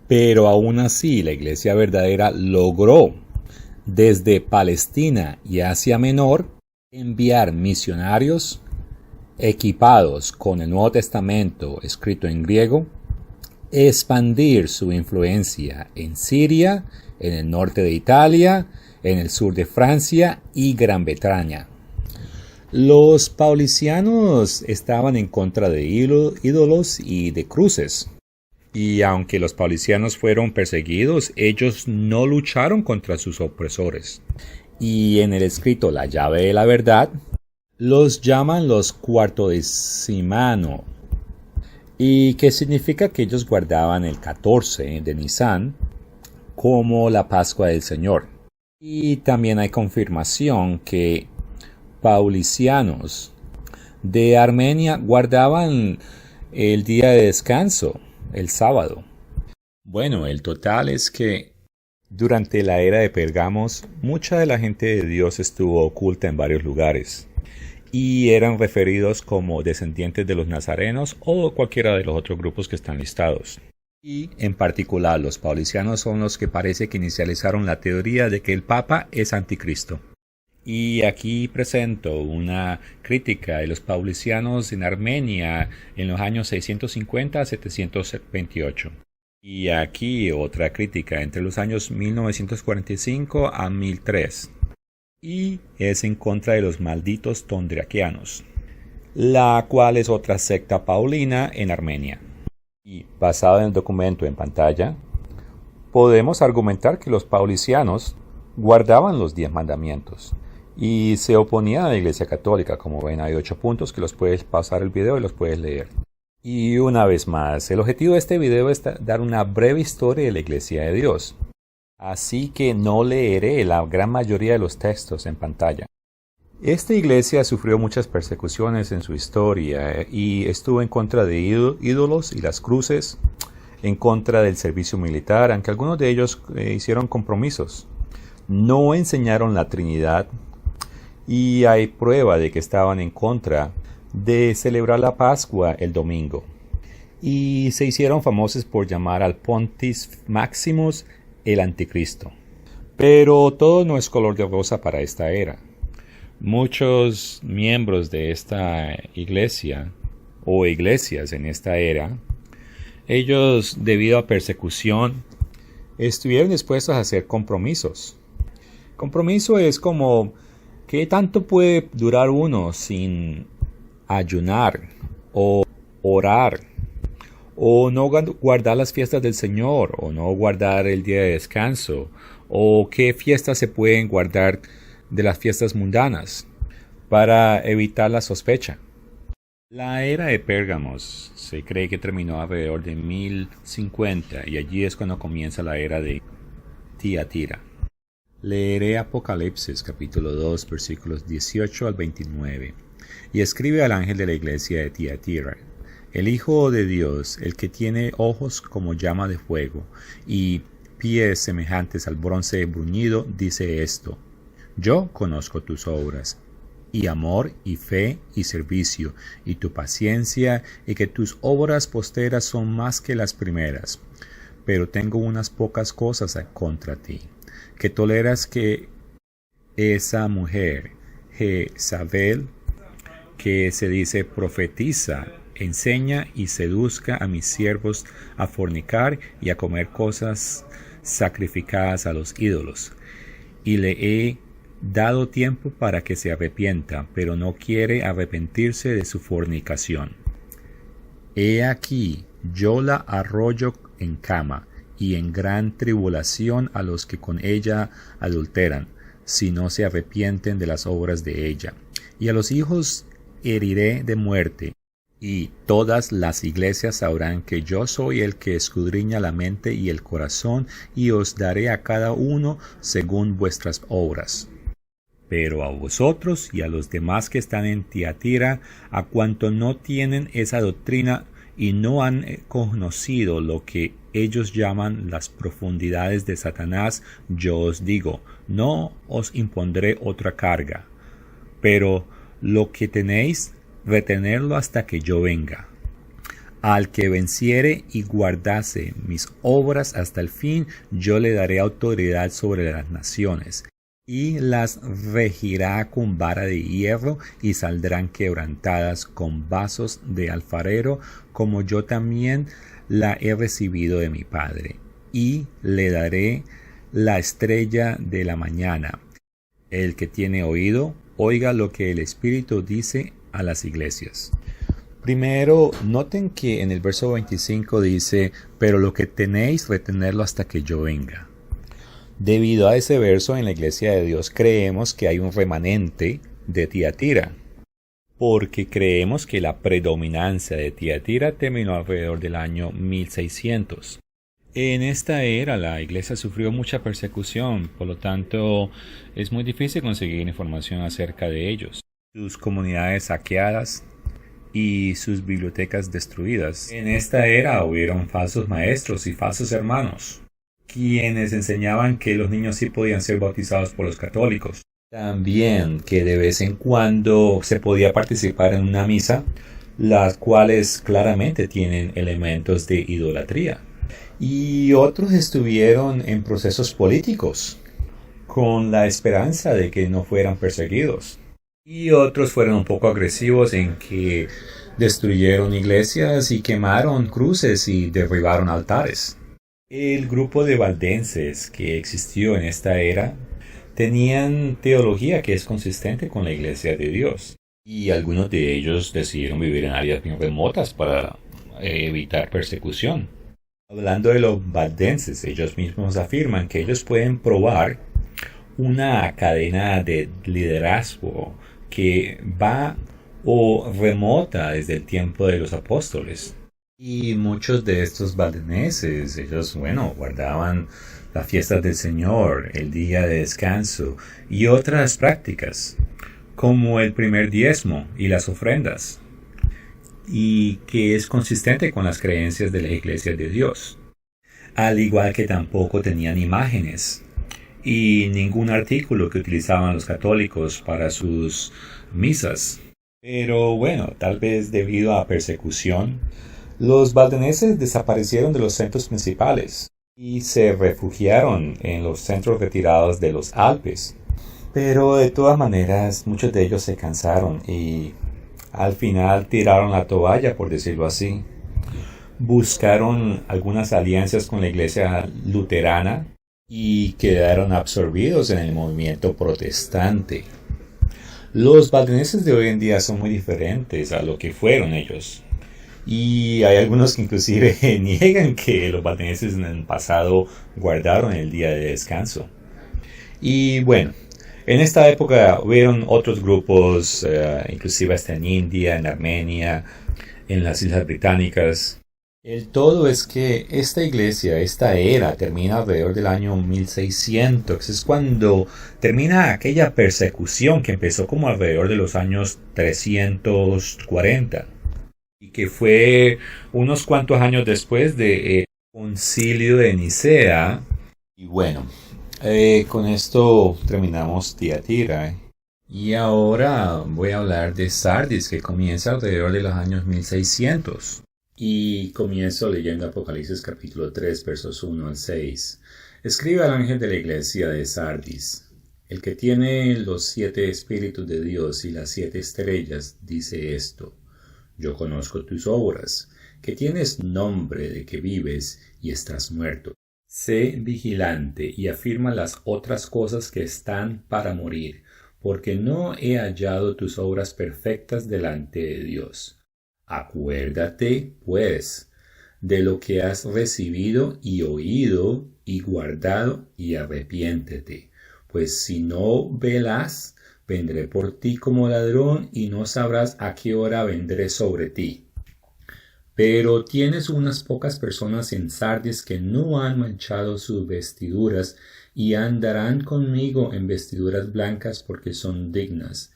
Pero aún así, la iglesia verdadera logró, desde Palestina y Asia Menor, enviar misionarios equipados con el Nuevo Testamento escrito en griego, expandir su influencia en Siria, en el norte de Italia, en el sur de Francia y Gran Bretaña. Los paulicianos estaban en contra de ídolos y de cruces. Y aunque los paulicianos fueron perseguidos, ellos no lucharon contra sus opresores. Y en el escrito La llave de la verdad, los llaman los cuartodecimano, y que significa que ellos guardaban el 14 de Nisan como la Pascua del Señor. Y también hay confirmación que paulicianos de Armenia guardaban el día de descanso, el sábado. Bueno, el total es que durante la era de Pérgamos, mucha de la gente de Dios estuvo oculta en varios lugares y eran referidos como descendientes de los nazarenos o cualquiera de los otros grupos que están listados. Y en particular los paulicianos son los que parece que inicializaron la teoría de que el Papa es anticristo. Y aquí presento una crítica de los paulicianos en Armenia en los años 650 a 728. Y aquí otra crítica entre los años 1945 a 1003. Y es en contra de los malditos tondriaquianos, la cual es otra secta paulina en Armenia. Y basado en el documento en pantalla, podemos argumentar que los paulicianos guardaban los 10 mandamientos y se oponían a la Iglesia Católica. Como ven, hay 8 puntos que los puedes pausar el video y los puedes leer. Y una vez más, el objetivo de este video es dar una breve historia de la Iglesia de Dios. Así que no leeré la gran mayoría de los textos en pantalla. Esta iglesia sufrió muchas persecuciones en su historia y estuvo en contra de ídolos y las cruces, en contra del servicio militar, aunque algunos de ellos hicieron compromisos. No enseñaron la Trinidad y hay prueba de que estaban en contra de celebrar la Pascua el domingo. Y se hicieron famosos por llamar al Pontifex Maximus el Anticristo. Pero todo no es color de rosa para esta era. Muchos miembros de esta iglesia o iglesias en esta era, ellos debido a persecución estuvieron dispuestos a hacer compromisos. Compromiso es como ¿qué tanto puede durar uno sin ayunar o orar o no guardar las fiestas del Señor o no guardar el día de descanso o qué fiestas se pueden guardar de las fiestas mundanas para evitar la sospecha? La era de Pérgamos se cree que terminó alrededor de 1050 y allí es cuando comienza la era de Tiatira. Leeré Apocalipsis capítulo 2 versículos 18 al 29 y escribe al ángel de la iglesia de Tiatira: el Hijo de Dios, el que tiene ojos como llama de fuego y pies semejantes al bronce bruñido, dice esto: yo conozco tus obras, y amor, y fe, y servicio, y tu paciencia, y que tus obras posteras son más que las primeras. Pero tengo unas pocas cosas contra ti, que toleras que esa mujer, Jezabel, que se dice profetiza, enseña y seduzca a mis siervos a fornicar y a comer cosas sacrificadas a los ídolos. Y le he dado tiempo para que se arrepienta, pero no quiere arrepentirse de su fornicación. He aquí, yo la arroyo en cama y en gran tribulación a los que con ella adulteran, si no se arrepienten de las obras de ella. Y a los hijos heriré de muerte, y todas las iglesias sabrán que yo soy el que escudriña la mente y el corazón, y os daré a cada uno según vuestras obras. Pero a vosotros y a los demás que están en Tiatira, a cuanto no tienen esa doctrina y no han conocido lo que ellos llaman las profundidades de Satanás, yo os digo, no os impondré otra carga, pero lo que tenéis, retenerlo hasta que yo venga. Al que venciere y guardase mis obras hasta el fin, yo le daré autoridad sobre las naciones, y las regirá con vara de hierro, y saldrán quebrantadas con vasos de alfarero, como yo también la he recibido de mi Padre. Y le daré la estrella de la mañana. El que tiene oído, oiga lo que el Espíritu dice a las iglesias. Primero, noten que en el verso 25 dice, pero lo que tenéis, retenerlo hasta que yo venga. Debido a ese verso, en la iglesia de Dios creemos que hay un remanente de Tiatira, porque creemos que la predominancia de Tiatira terminó alrededor del año 1600. En esta era la iglesia sufrió mucha persecución, por lo tanto es muy difícil conseguir información acerca de ellos. Sus comunidades saqueadas y sus bibliotecas destruidas. En esta era hubieron falsos maestros y falsos hermanos, quienes enseñaban que los niños sí podían ser bautizados por los católicos. También que de vez en cuando se podía participar en una misa, las cuales claramente tienen elementos de idolatría. Y otros estuvieron en procesos políticos, con la esperanza de que no fueran perseguidos. Y otros fueron un poco agresivos en que destruyeron iglesias y quemaron cruces y derribaron altares. El grupo de valdenses que existió en esta era tenían teología que es consistente con la iglesia de Dios. Y algunos de ellos decidieron vivir en áreas bien remotas para evitar persecución. Hablando de los valdenses, ellos mismos afirman que ellos pueden probar una cadena de liderazgo que va o remota desde el tiempo de los apóstoles. Y muchos de estos valdenses, ellos, guardaban las fiestas del Señor, el día de descanso y otras prácticas. como el primer diezmo y las ofrendas, y que es consistente con las creencias de la Iglesia de Dios. Al igual que tampoco tenían imágenes y ningún artículo que utilizaban los católicos para sus misas. Pero bueno, tal vez debido a persecución, los valdenses desaparecieron de los centros principales y se refugiaron en los centros retirados de los Alpes. Pero de todas maneras, muchos de ellos se cansaron y al final tiraron la toalla, por decirlo así. Buscaron algunas alianzas con la iglesia luterana y quedaron absorbidos en el movimiento protestante. Los valdenses de hoy en día son muy diferentes a lo que fueron ellos. Y hay algunos que inclusive niegan que los valdenses en el pasado guardaron el día de descanso. Y bueno, en esta época hubieron otros grupos, inclusive hasta en India, en Armenia, en las Islas Británicas. El todo es que esta iglesia, esta era, termina alrededor del año 1600. Es cuando termina aquella persecución que empezó como alrededor de los años 340. Y que fue unos cuantos años después del Concilio de Nicea. Y bueno, con esto terminamos Tiatira. Y ahora voy a hablar de Sardis, que comienza alrededor de los años 1600. Y comienzo leyendo Apocalipsis capítulo 3, versos 1 al 6. Escribe al ángel de la iglesia de Sardis: el que tiene los 7 espíritus de Dios y las 7 estrellas, dice esto: yo conozco tus obras, que tienes nombre de que vives y estás muerto. Sé vigilante y afirma las otras cosas que están para morir, porque no he hallado tus obras perfectas delante de Dios. Acuérdate, pues, de lo que has recibido y oído y guardado, y arrepiéntete. Pues si no velas, vendré por ti como ladrón, y no sabrás a qué hora vendré sobre ti. Pero tienes unas pocas personas en Sardis que no han manchado sus vestiduras, y andarán conmigo en vestiduras blancas porque son dignas.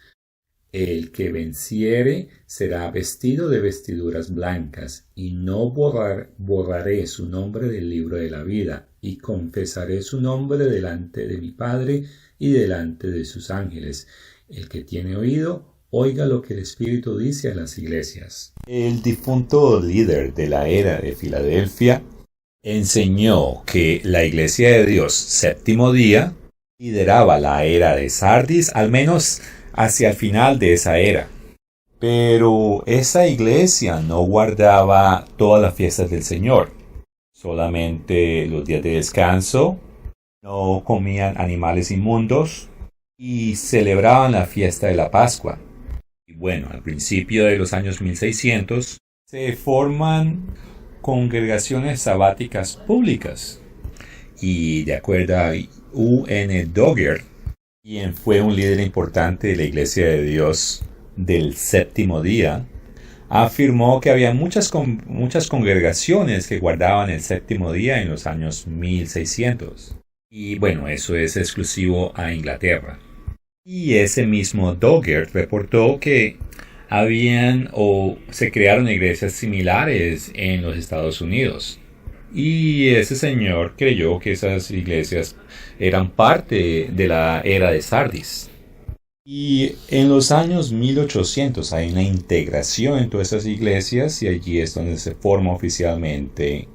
El que venciere será vestido de vestiduras blancas, y no borraré su nombre del libro de la vida, y confesaré su nombre delante de mi Padre y delante de sus ángeles. El que tiene oído, oiga lo que el Espíritu dice a las iglesias. El difunto líder de la era de Filadelfia enseñó que la Iglesia de Dios, séptimo día, lideraba la era de Sardis, al menos hacia el final de esa era. Pero esa iglesia no guardaba todas las fiestas del Señor, solamente los días de descanso, no comían animales inmundos y celebraban la fiesta de la Pascua. Y bueno, al principio de los años 1600 se forman congregaciones sabáticas públicas. Y de acuerdo a U.N. Dogger, quien fue un líder importante de la Iglesia de Dios del séptimo día, afirmó que había muchas congregaciones que guardaban el séptimo día en los años 1600. Y bueno, eso es exclusivo a Inglaterra. Y ese mismo Dogger reportó que habían o se crearon iglesias similares en los Estados Unidos. Y ese señor creyó que esas iglesias eran parte de la era de Sardis. Y en los años 1800 hay una integración en todas esas iglesias, y allí es donde se forma oficialmente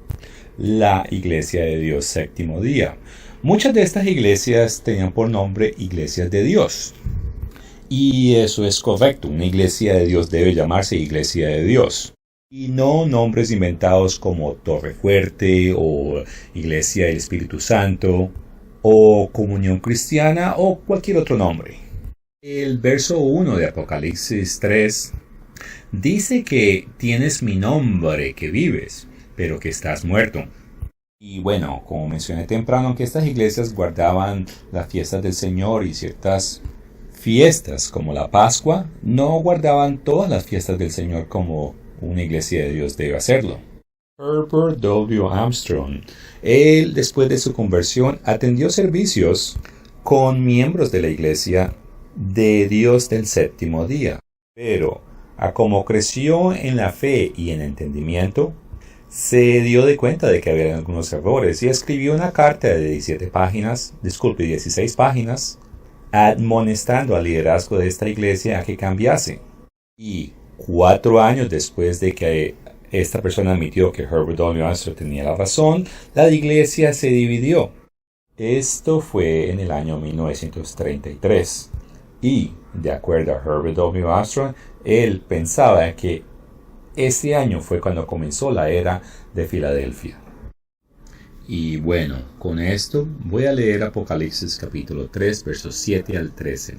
la Iglesia de Dios séptimo día. Muchas de estas iglesias tenían por nombre Iglesias de Dios. Y eso es correcto, una iglesia de Dios debe llamarse Iglesia de Dios. Y no nombres inventados como Torre Fuerte o Iglesia del Espíritu Santo o Comunión Cristiana o cualquier otro nombre. El verso 1 de Apocalipsis 3 dice que tienes mi nombre, que vives, pero que estás muerto. Y bueno, como mencioné temprano, que estas iglesias guardaban las fiestas del Señor y ciertas fiestas como la Pascua, no guardaban todas las fiestas del Señor como una iglesia de Dios debe hacerlo. Herbert W. Armstrong, él después de su conversión atendió servicios con miembros de la iglesia de Dios del séptimo día. Pero, a como creció en la fe y en entendimiento, se dio de cuenta de que había algunos errores y escribió una carta de 16 páginas, admonestando al liderazgo de esta iglesia a que cambiase. Y 4 años después de que esta persona admitió que Herbert W. Armstrong tenía la razón, la iglesia se dividió. Esto fue en el año 1933. Y, de acuerdo a Herbert W. Armstrong, él pensaba que este año fue cuando comenzó la era de Filadelfia. Y bueno, con esto voy a leer Apocalipsis capítulo 3, versos 7 al 13.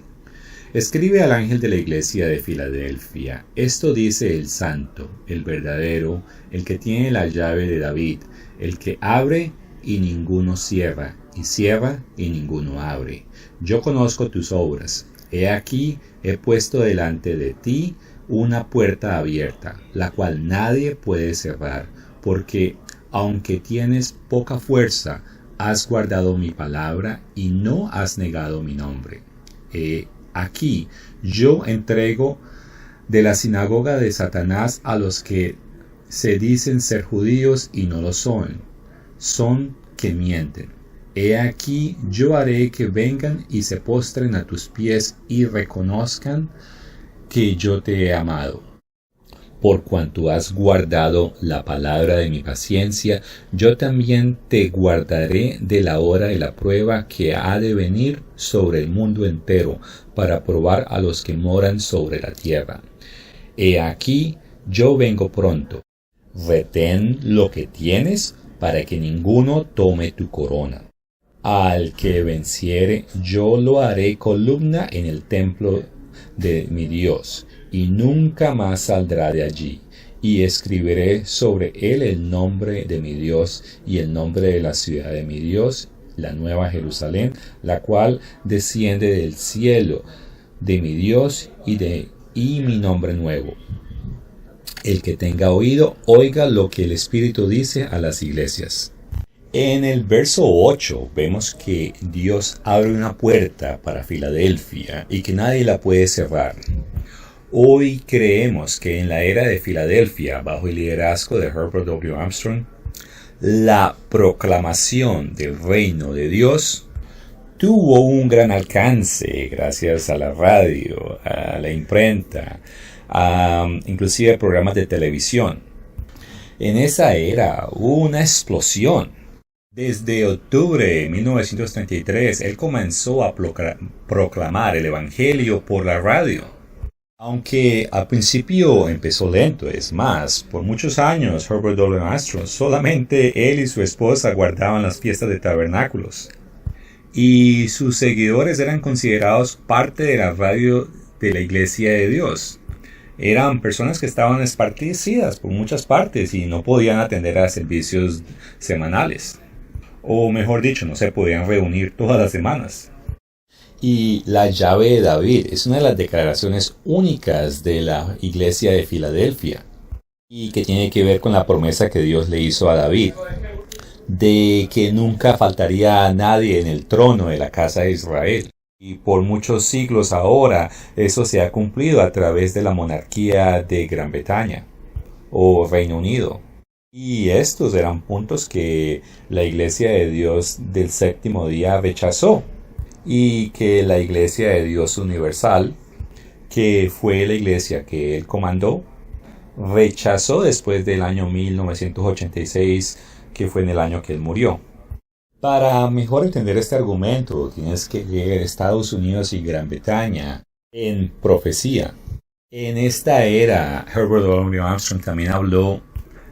Escribe al ángel de la iglesia de Filadelfia: esto dice el santo, el verdadero, el que tiene la llave de David, el que abre y ninguno cierra, y cierra y ninguno abre. Yo conozco tus obras. He aquí, he puesto delante de ti una puerta abierta, la cual nadie puede cerrar, porque aunque tienes poca fuerza, has guardado mi palabra y no has negado mi nombre. Aquí yo entrego de la sinagoga de Satanás a los que se dicen ser judíos y no lo son que mienten. He aquí yo haré que vengan y se postren a tus pies y reconozcan que yo te he amado. Por cuanto has guardado la palabra de mi paciencia, yo también te guardaré de la hora de la prueba que ha de venir sobre el mundo entero, para probar a los que moran sobre la tierra. He aquí yo vengo pronto. Retén lo que tienes, para que ninguno tome tu corona. Al que venciere, yo lo haré columna en el templo de mi Dios, y nunca más saldrá de allí. Y escribiré sobre él el nombre de mi Dios y el nombre de la ciudad de mi Dios, la nueva Jerusalén, la cual desciende del cielo de mi Dios y mi nombre nuevo. El que tenga oído, oiga lo que el Espíritu dice a las iglesias. En el verso 8 vemos que Dios abre una puerta para Filadelfia y que nadie la puede cerrar. Hoy creemos que en la era de Filadelfia, bajo el liderazgo de Herbert W. Armstrong, la proclamación del reino de Dios tuvo un gran alcance gracias a la radio, a la imprenta, inclusive a programas de televisión. En esa era hubo una explosión. Desde octubre de 1933, él comenzó a proclamar el Evangelio por la radio. Aunque al principio empezó lento, es más, por muchos años Herbert W. Armstrong, solamente él y su esposa guardaban las fiestas de tabernáculos. Y sus seguidores eran considerados parte de la radio de la Iglesia de Dios. Eran personas que estaban esparcidas por muchas partes y no podían atender a servicios semanales. O mejor dicho, no se podían reunir todas las semanas. Y la llave de David es una de las declaraciones únicas de la iglesia de Filadelfia, y que tiene que ver con la promesa que Dios le hizo a David, de que nunca faltaría a nadie en el trono de la casa de Israel. Y por muchos siglos ahora eso se ha cumplido a través de la monarquía de Gran Bretaña o Reino Unido. Y estos eran puntos que la Iglesia de Dios del séptimo día rechazó, y que la Iglesia de Dios Universal, que fue la iglesia que él comandó, rechazó después del año 1986, que fue en el año que él murió. Para mejor entender este argumento, tienes que leer Estados Unidos y Gran Bretaña en profecía. En esta era, Herbert W. Armstrong también habló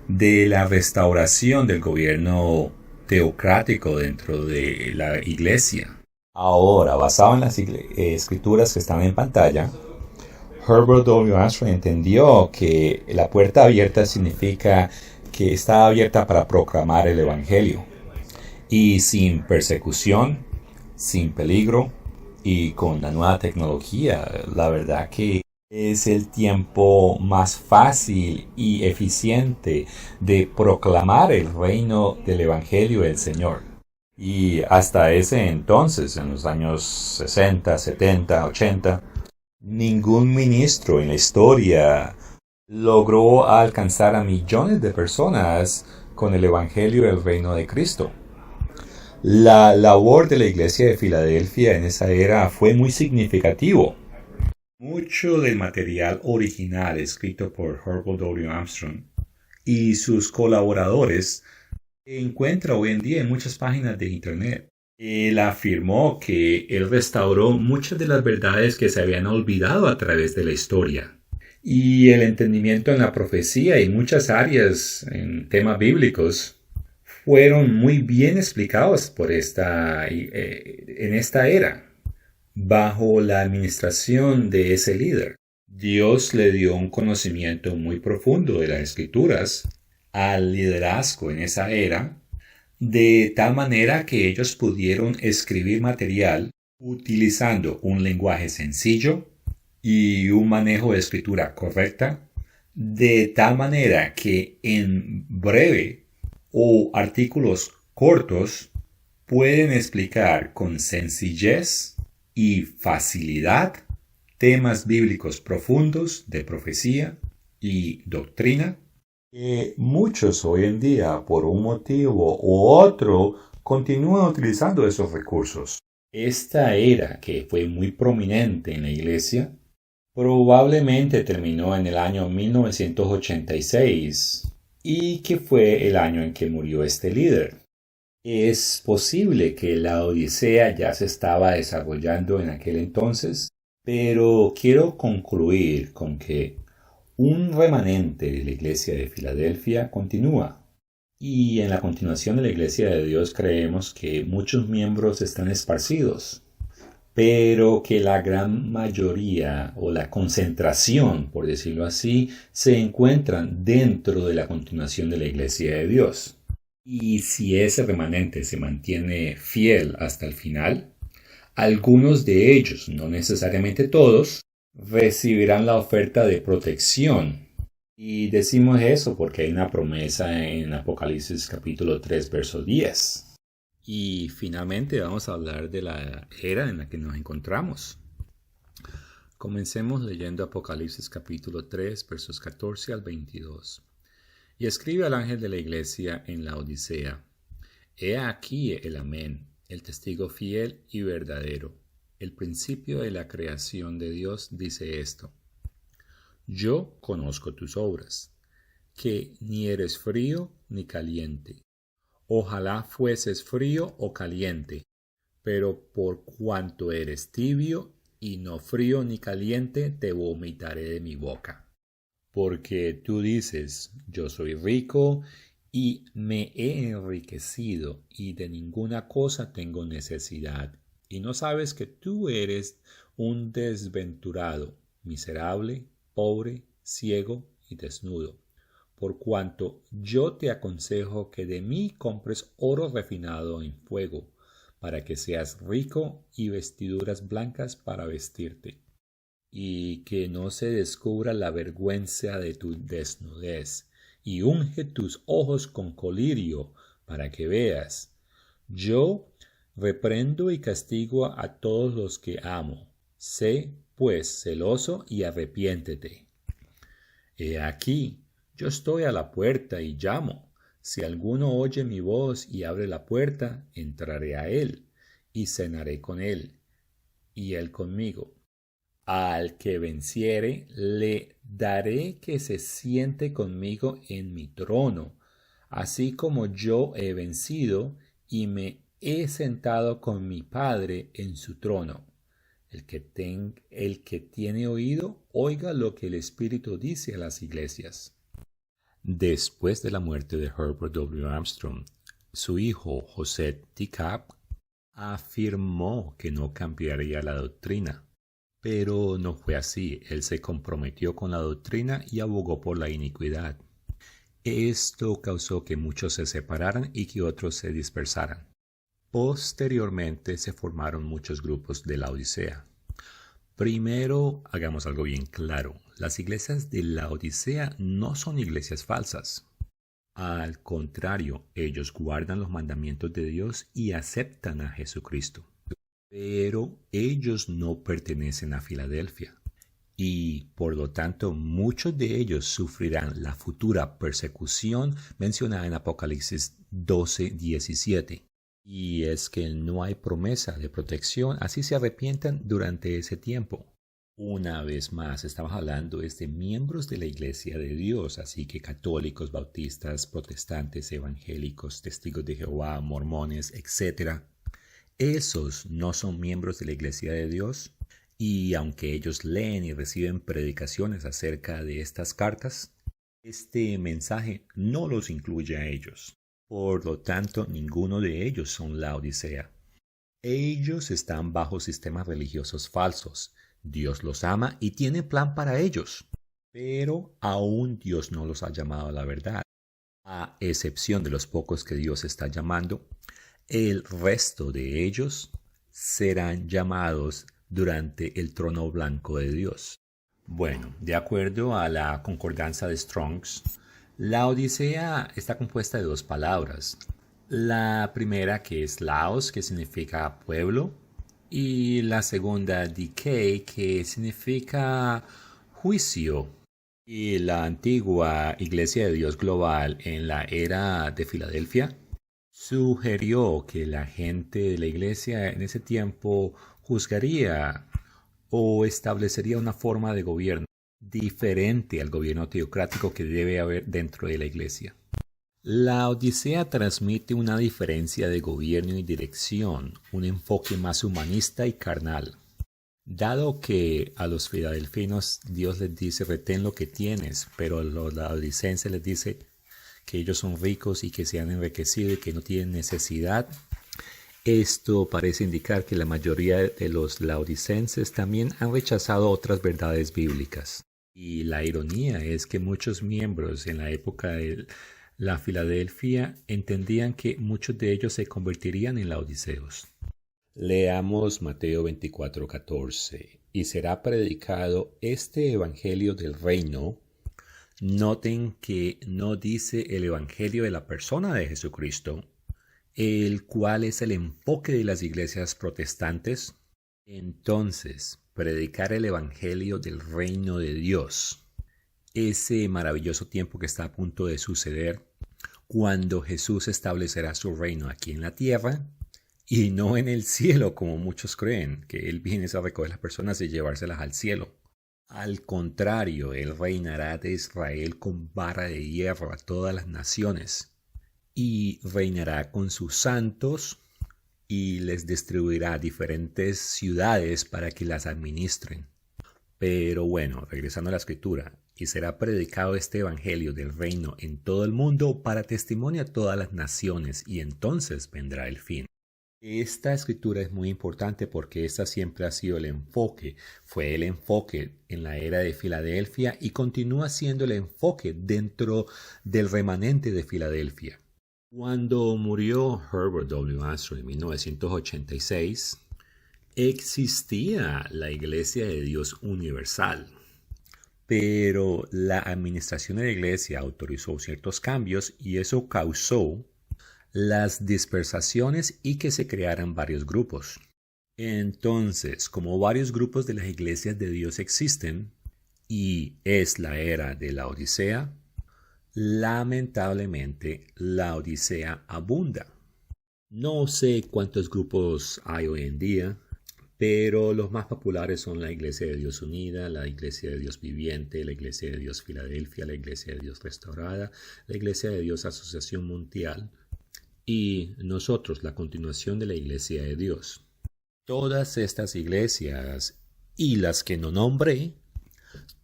de la restauración del gobierno teocrático dentro de la iglesia. Ahora, basado en las escrituras que están en pantalla, Herbert W. Armstrong entendió que la puerta abierta significa que está abierta para proclamar el Evangelio, y sin persecución, sin peligro y con la nueva tecnología. La verdad que es el tiempo más fácil y eficiente de proclamar el reino del Evangelio del Señor. Y hasta ese entonces, en los años 60, 70, 80, ningún ministro en la historia logró alcanzar a millones de personas con el Evangelio del Reino de Cristo. La labor de la Iglesia de Filadelfia en esa era fue muy significativo. Mucho del material original escrito por Herbert W. Armstrong y sus colaboradores se encuentra hoy en día en muchas páginas de Internet. Él afirmó que él restauró muchas de las verdades que se habían olvidado a través de la historia. Y el entendimiento en la profecía y muchas áreas en temas bíblicos fueron muy bien explicados por en esta era, bajo la administración de ese líder. Dios le dio un conocimiento muy profundo de las escrituras al liderazgo en esa era, de tal manera que ellos pudieron escribir material utilizando un lenguaje sencillo y un manejo de escritura correcta, de tal manera que en breve o artículos cortos pueden explicar con sencillez y facilidad temas bíblicos profundos de profecía y doctrina que muchos hoy en día, por un motivo u otro, continúan utilizando esos recursos. Esta era, que fue muy prominente en la iglesia, probablemente terminó en el año 1986 y que fue el año en que murió este líder. Es posible que la Odisea ya se estaba desarrollando en aquel entonces, pero quiero concluir con que un remanente de la Iglesia de Filadelfia continúa. Y en la continuación de la Iglesia de Dios creemos que muchos miembros están esparcidos, pero que la gran mayoría o la concentración, por decirlo así, se encuentran dentro de la continuación de la Iglesia de Dios. Y si ese remanente se mantiene fiel hasta el final, algunos de ellos, no necesariamente todos, recibirán la oferta de protección. Y decimos eso porque hay una promesa en Apocalipsis capítulo 3, verso 10. Y finalmente vamos a hablar de la era en la que nos encontramos. Comencemos leyendo Apocalipsis capítulo 3, versos 14 al 22. Y escribe al ángel de la iglesia en la Odisea: He aquí el Amén, el testigo fiel y verdadero, el principio de la creación de Dios, dice esto: Yo conozco tus obras, que ni eres frío ni caliente. Ojalá fueses frío o caliente, pero por cuanto eres tibio y no frío ni caliente, te vomitaré de mi boca. Porque tú dices: yo soy rico y me he enriquecido y de ninguna cosa tengo necesidad, y no sabes que tú eres un desventurado, miserable, pobre, ciego y desnudo. Por cuanto yo te aconsejo que de mí compres oro refinado en fuego, para que seas rico, y vestiduras blancas para vestirte, y que no se descubra la vergüenza de tu desnudez, y unge tus ojos con colirio, para que veas. Yo reprendo y castigo a todos los que amo. Sé, pues, celoso y arrepiéntete. He aquí, yo estoy a la puerta y llamo. Si alguno oye mi voz y abre la puerta, entraré a él, y cenaré con él, y él conmigo. Al que venciere, le daré que se siente conmigo en mi trono, así como yo he vencido y me he sentado con mi Padre en su trono. El que tiene oído, oiga lo que el Espíritu dice a las iglesias. Después de la muerte de Herbert W. Armstrong, su hijo José T. Capp afirmó que no cambiaría la doctrina. Pero no fue así. Él se comprometió con la doctrina y abogó por la iniquidad. Esto causó que muchos se separaran y que otros se dispersaran. Posteriormente se formaron muchos grupos de la Odisea. Primero, hagamos algo bien claro. Las iglesias de la Odisea no son iglesias falsas. Al contrario, ellos guardan los mandamientos de Dios y aceptan a Jesucristo. Pero ellos no pertenecen a Filadelfia. Y por lo tanto muchos de ellos sufrirán la futura persecución mencionada en Apocalipsis 12:17. Y es que no hay promesa de protección, así se arrepientan durante ese tiempo. Una vez más, estamos hablando de miembros de la Iglesia de Dios, así que católicos, bautistas, protestantes, evangélicos, testigos de Jehová, mormones, etc. Esos no son miembros de la Iglesia de Dios. Y aunque ellos leen y reciben predicaciones acerca de estas cartas, este mensaje no los incluye a ellos. Por lo tanto, ninguno de ellos son Laodicea. Ellos están bajo sistemas religiosos falsos. Dios los ama y tiene plan para ellos. Pero aún Dios no los ha llamado a la verdad. A excepción de los pocos que Dios está llamando, el resto de ellos serán llamados durante el trono blanco de Dios. Bueno, de acuerdo a la concordancia de Strong's, la Odisea está compuesta de dos palabras. La primera, que es Laos, que significa pueblo, y la segunda, Decay, que significa juicio. Y la antigua Iglesia de Dios Global en la era de Filadelfia sugirió que la gente de la iglesia en ese tiempo juzgaría o establecería una forma de gobierno diferente al gobierno teocrático que debe haber dentro de la iglesia. La Odisea transmite una diferencia de gobierno y dirección, un enfoque más humanista y carnal. Dado que a los filadelfinos Dios les dice retén lo que tienes, pero a los laodicenses les dice que ellos son ricos y que se han enriquecido y que no tienen necesidad. Esto parece indicar que la mayoría de los laodicenses también han rechazado otras verdades bíblicas. Y la ironía es que muchos miembros en la época de la Filadelfia entendían que muchos de ellos se convertirían en laodiceos. Leamos Mateo 24:14. Y será predicado este evangelio del reino. Noten que no dice el evangelio de la persona de Jesucristo, el cual es el enfoque de las iglesias protestantes. Entonces, predicar el evangelio del reino de Dios, ese maravilloso tiempo que está a punto de suceder, cuando Jesús establecerá su reino aquí en la tierra y no en el cielo, como muchos creen, que Él viene a recoger a las personas y llevárselas al cielo. Al contrario, Él reinará de Israel con vara de hierro a todas las naciones y reinará con sus santos y les distribuirá diferentes ciudades para que las administren. Pero bueno, regresando a la escritura, y será predicado este evangelio del reino en todo el mundo para testimonio a todas las naciones, y entonces vendrá el fin. Esta escritura es muy importante porque esta siempre ha sido el enfoque. Fue el enfoque en la era de Filadelfia y continúa siendo el enfoque dentro del remanente de Filadelfia. Cuando murió Herbert W. Armstrong en 1986, existía la Iglesia de Dios Universal. Pero la administración de la iglesia autorizó ciertos cambios y eso causó las dispersaciones y que se crearan varios grupos. Entonces, como varios grupos de las iglesias de Dios existen y es la era de la Odisea, lamentablemente la Odisea abunda. No sé cuántos grupos hay hoy en día, pero los más populares son la Iglesia de Dios Unida, la Iglesia de Dios Viviente, la Iglesia de Dios Filadelfia, la Iglesia de Dios Restaurada, la Iglesia de Dios Asociación Mundial y nosotros, la continuación de la Iglesia de Dios. Todas estas iglesias y las que no nombré,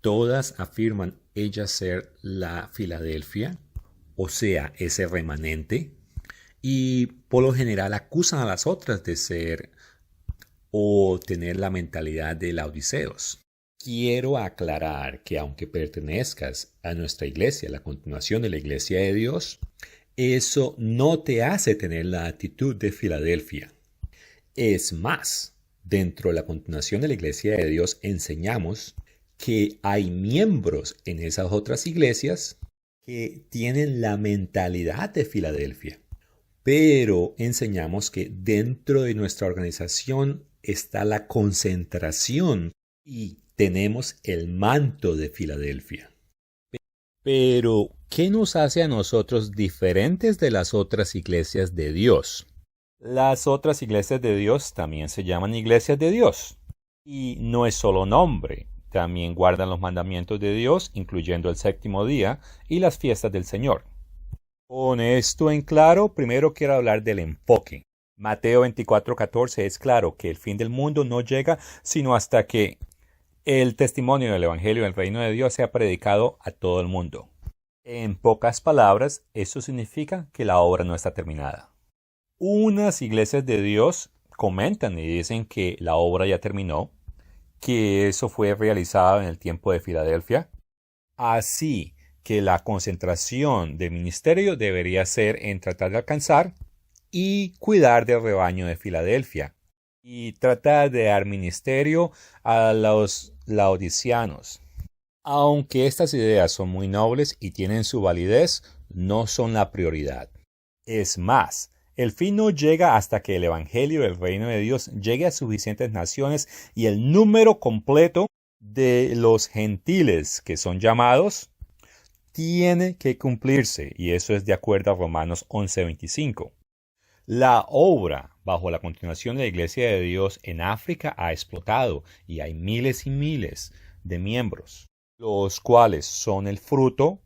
todas afirman ellas ser la Filadelfia, o sea, ese remanente, y por lo general acusan a las otras de ser o tener la mentalidad de laodiceos. Quiero aclarar que aunque pertenezcas a nuestra iglesia, la continuación de la Iglesia de Dios, eso no te hace tener la actitud de Filadelfia. Es más, dentro de la continuación de la Iglesia de Dios enseñamos que hay miembros en esas otras iglesias que tienen la mentalidad de Filadelfia. Pero enseñamos que dentro de nuestra organización está la concentración y tenemos el manto de Filadelfia. Pero, ¿qué nos hace a nosotros diferentes de las otras iglesias de Dios? Las otras iglesias de Dios también se llaman iglesias de Dios. Y no es solo nombre, también guardan los mandamientos de Dios, incluyendo el séptimo día y las fiestas del Señor. Con esto en claro, primero quiero hablar del enfoque. Mateo 24:14 es claro que el fin del mundo no llega sino hasta que el testimonio del Evangelio del Reino de Dios sea predicado a todo el mundo. En pocas palabras, eso significa que la obra no está terminada. Unas iglesias de Dios comentan y dicen que la obra ya terminó, que eso fue realizado en el tiempo de Filadelfia. Así que la concentración del ministerio debería ser en tratar de alcanzar y cuidar del rebaño de Filadelfia y tratar de dar ministerio a los laodiceanos. Aunque estas ideas son muy nobles y tienen su validez, no son la prioridad. Es más, el fin no llega hasta que el Evangelio del Reino de Dios llegue a suficientes naciones y el número completo de los gentiles que son llamados tiene que cumplirse, y eso es de acuerdo a Romanos 11:25. La obra bajo la continuación de la Iglesia de Dios en África ha explotado y hay miles y miles de miembros, los cuales son el fruto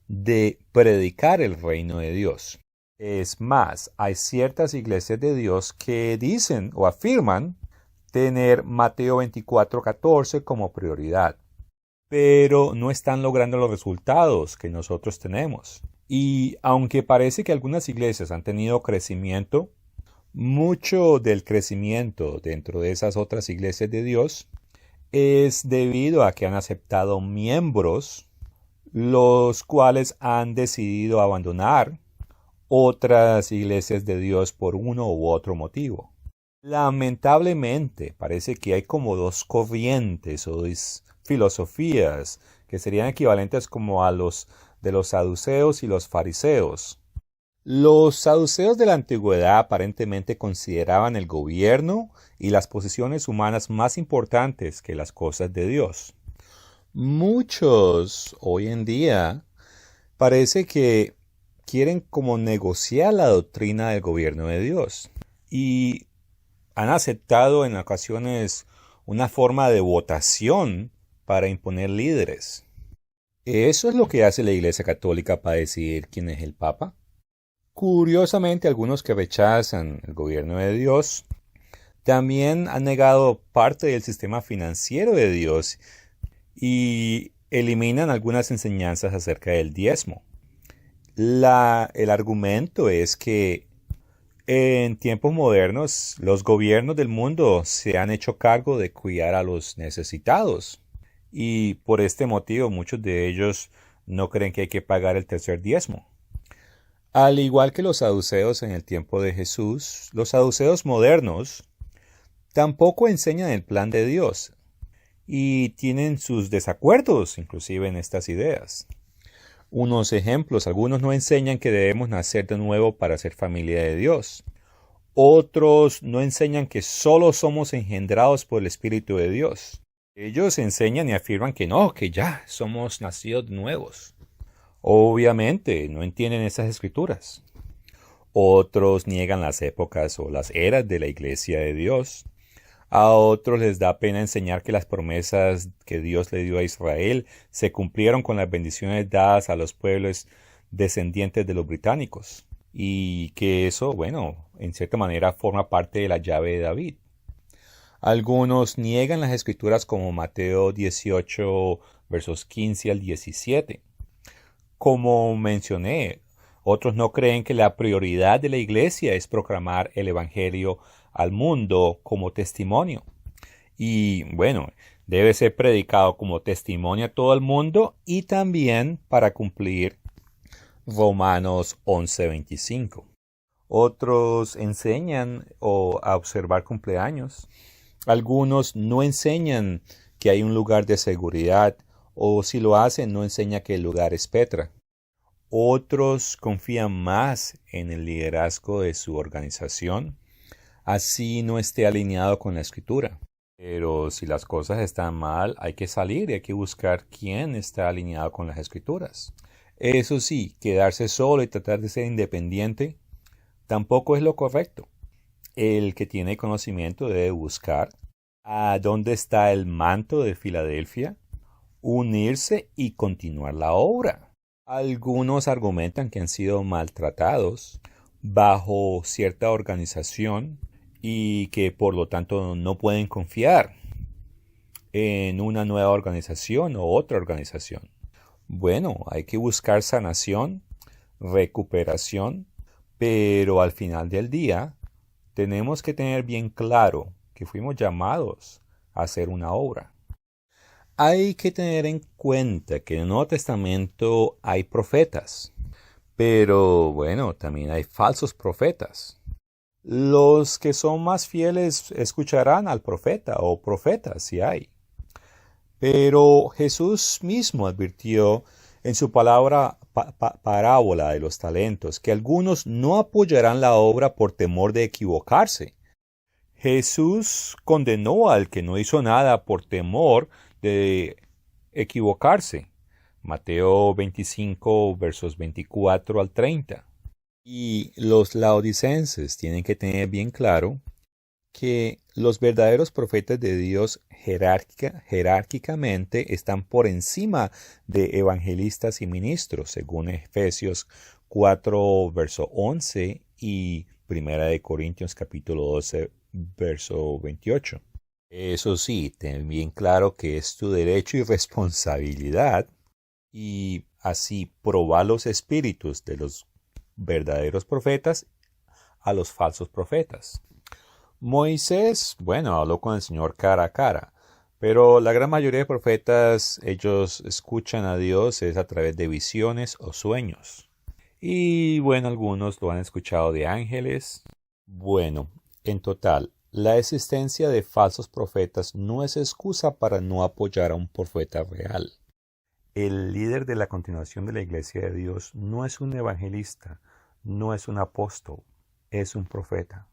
de predicar el reino de Dios. Es más, hay ciertas iglesias de Dios que dicen o afirman tener Mateo 24:14 como prioridad, pero no están logrando los resultados que nosotros tenemos. Y aunque parece que algunas iglesias han tenido crecimiento, mucho del crecimiento dentro de esas otras iglesias de Dios es debido a que han aceptado miembros los cuales han decidido abandonar otras iglesias de Dios por uno u otro motivo. Lamentablemente parece que hay como dos corrientes o dos filosofías que serían equivalentes como a los de los saduceos y los fariseos. Los saduceos de la antigüedad aparentemente consideraban el gobierno y las posiciones humanas más importantes que las cosas de Dios. Muchos hoy en día parece que quieren como negociar la doctrina del gobierno de Dios y han aceptado en ocasiones una forma de votación para imponer líderes. ¿Eso es lo que hace la Iglesia Católica para decidir quién es el Papa? Curiosamente, algunos que rechazan el gobierno de Dios también han negado parte del sistema financiero de Dios y eliminan algunas enseñanzas acerca del diezmo. El argumento es que en tiempos modernos los gobiernos del mundo se han hecho cargo de cuidar a los necesitados y por este motivo muchos de ellos no creen que hay que pagar el tercer diezmo. Al igual que los saduceos en el tiempo de Jesús, los saduceos modernos tampoco enseñan el plan de Dios y tienen sus desacuerdos inclusive en estas ideas. Unos ejemplos, algunos no enseñan que debemos nacer de nuevo para ser familia de Dios. Otros no enseñan que solo somos engendrados por el Espíritu de Dios. Ellos enseñan y afirman que no, que ya somos nacidos nuevos. Obviamente no entienden esas escrituras. Otros niegan las épocas o las eras de la Iglesia de Dios. A otros les da pena enseñar que las promesas que Dios le dio a Israel se cumplieron con las bendiciones dadas a los pueblos descendientes de los británicos. Y que eso, bueno, en cierta manera forma parte de la llave de David. Algunos niegan las escrituras como Mateo 18, versos 15 al 17. Como mencioné, otros no creen que la prioridad de la iglesia es proclamar el evangelio al mundo como testimonio. Y bueno, debe ser predicado como testimonio a todo el mundo y también para cumplir Romanos 11:25. Otros enseñan a observar cumpleaños. Algunos no enseñan que hay un lugar de seguridad o si lo hacen no enseña que el lugar es Petra. Otros confían más en el liderazgo de su organización, así no esté alineado con la escritura. Pero si las cosas están mal, hay que salir y hay que buscar quién está alineado con las escrituras. Eso sí, quedarse solo y tratar de ser independiente tampoco es lo correcto. El que tiene conocimiento debe buscar a dónde está el manto de Filadelfia, unirse y continuar la obra. Algunos argumentan que han sido maltratados bajo cierta organización y que por lo tanto no pueden confiar en una nueva organización o otra organización. Bueno, hay que buscar sanación, recuperación, pero al final del día tenemos que tener bien claro que fuimos llamados a hacer una obra. Hay que tener en cuenta que en el Nuevo Testamento hay profetas, pero bueno, también hay falsos profetas. Los que son más fieles escucharán al profeta o profetas si hay. Pero Jesús mismo advirtió en su parábola de los talentos que algunos no apoyarán la obra por temor de equivocarse. Jesús condenó al que no hizo nada por temor de equivocarse. Mateo 25, versos 24 al 30. Y los laodicenses tienen que tener bien claro que los verdaderos profetas de Dios jerárquicamente están por encima de evangelistas y ministros, según Efesios 4, verso 11 y 1 Corintios capítulo 12, verso 28. Eso sí, ten bien claro que es tu derecho y responsabilidad y así probar los espíritus de los verdaderos profetas a los falsos profetas. Moisés, bueno, habló con el Señor cara a cara, pero la gran mayoría de profetas, ellos escuchan a Dios es a través de visiones o sueños. Y bueno, algunos lo han escuchado de ángeles. Bueno, en total, la existencia de falsos profetas no es excusa para no apoyar a un profeta real. El líder de la continuación de la Iglesia de Dios no es un evangelista, no es un apóstol, es un profeta.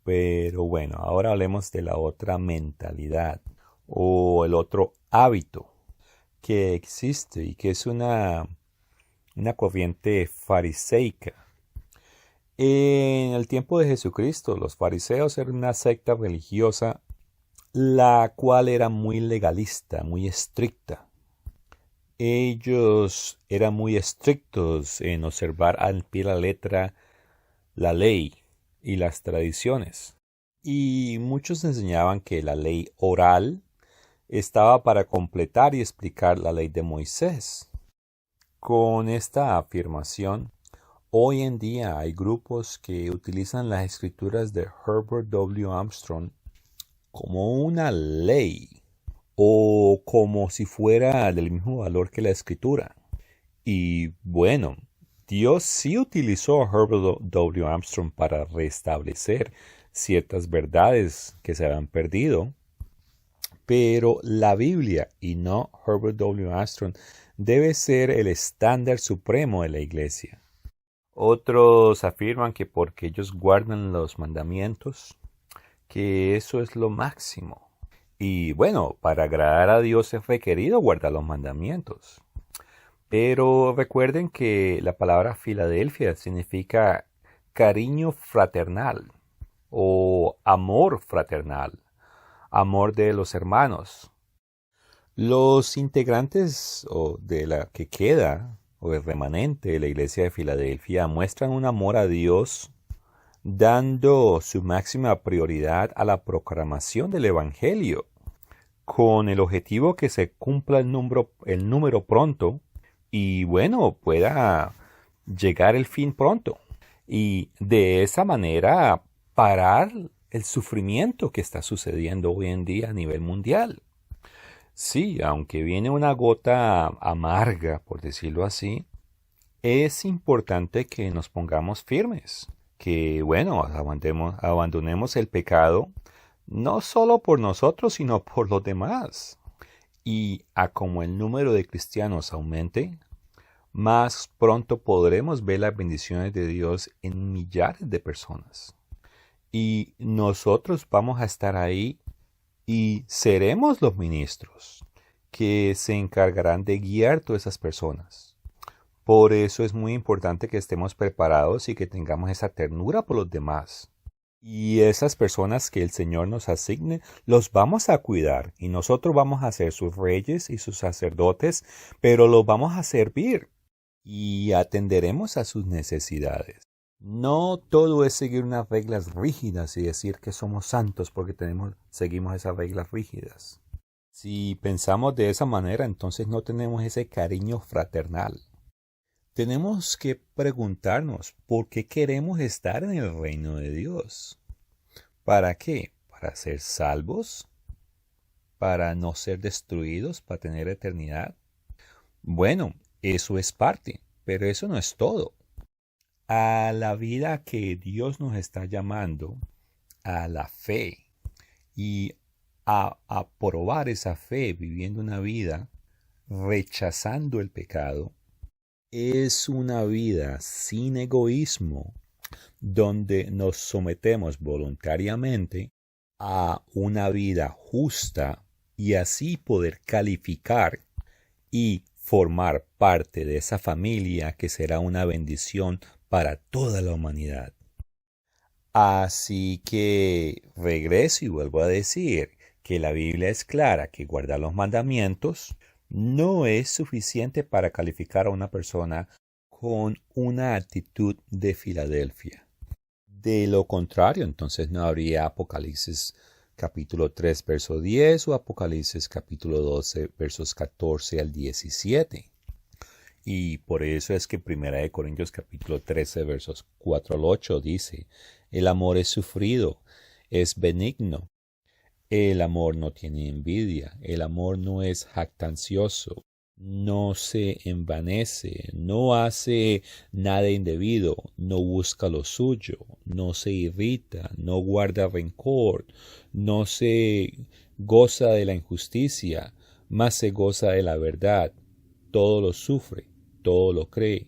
Pero bueno, ahora hablemos de la otra mentalidad o el otro hábito que existe y que es una corriente fariseica. En el tiempo de Jesucristo, los fariseos eran una secta religiosa la cual era muy legalista, muy estricta. Ellos eran muy estrictos en observar al pie de la letra la ley y las tradiciones. Y muchos enseñaban que la ley oral estaba para completar y explicar la ley de Moisés. Con esta afirmación, hoy en día hay grupos que utilizan las escrituras de Herbert W. Armstrong como una ley o como si fuera del mismo valor que la escritura. Y bueno, Dios sí utilizó a Herbert W. Armstrong para restablecer ciertas verdades que se habían perdido, pero la Biblia y no Herbert W. Armstrong debe ser el estándar supremo de la Iglesia. Otros afirman que porque ellos guardan los mandamientos, que eso es lo máximo. Y bueno, para agradar a Dios es requerido guardar los mandamientos. Pero recuerden que la palabra Filadelfia significa cariño fraternal o amor fraternal, amor de los hermanos. Los integrantes de la que queda o el remanente de la iglesia de Filadelfia muestran un amor a Dios dando su máxima prioridad a la proclamación del Evangelio, con el objetivo que se cumpla el número pronto y bueno, pueda llegar el fin pronto. Y de esa manera parar el sufrimiento que está sucediendo hoy en día a nivel mundial. Sí, aunque viene una gota amarga, por decirlo así, es importante que nos pongamos firmes, que bueno, abandonemos el pecado, no solo por nosotros, sino por los demás. Y a como el número de cristianos aumente, más pronto podremos ver las bendiciones de Dios en millares de personas. Y nosotros vamos a estar ahí y seremos los ministros que se encargarán de guiar a todas esas personas. Por eso es muy importante que estemos preparados y que tengamos esa ternura por los demás. Y esas personas que el Señor nos asigne, los vamos a cuidar y nosotros vamos a ser sus reyes y sus sacerdotes, pero los vamos a servir y atenderemos a sus necesidades. No todo es seguir unas reglas rígidas y decir que somos santos porque seguimos esas reglas rígidas. Si pensamos de esa manera, entonces no tenemos ese cariño fraternal. Tenemos que preguntarnos por qué queremos estar en el reino de Dios. ¿Para qué? ¿Para ser salvos? ¿Para no ser destruidos? ¿Para tener eternidad? Bueno, eso es parte, pero eso no es todo. A la vida que Dios nos está llamando, a la fe, y a probar esa fe viviendo una vida rechazando el pecado, es una vida sin egoísmo, donde nos sometemos voluntariamente a una vida justa y así poder calificar y formar parte de esa familia que será una bendición para toda la humanidad. Así que regreso y vuelvo a decir que la Biblia es clara que guardar los mandamientos no es suficiente para calificar a una persona con una actitud de Filadelfia. De lo contrario, entonces no habría Apocalipsis capítulo 3, verso 10 o Apocalipsis capítulo 12, versos 14 al 17. Y por eso es que 1 Corintios capítulo 13, versos 4 al 8 dice, el amor es sufrido, es benigno. El amor no tiene envidia, el amor no es jactancioso, no se envanece, no hace nada indebido, no busca lo suyo, no se irrita, no guarda rencor, no se goza de la injusticia, mas se goza de la verdad. Todo lo sufre, todo lo cree,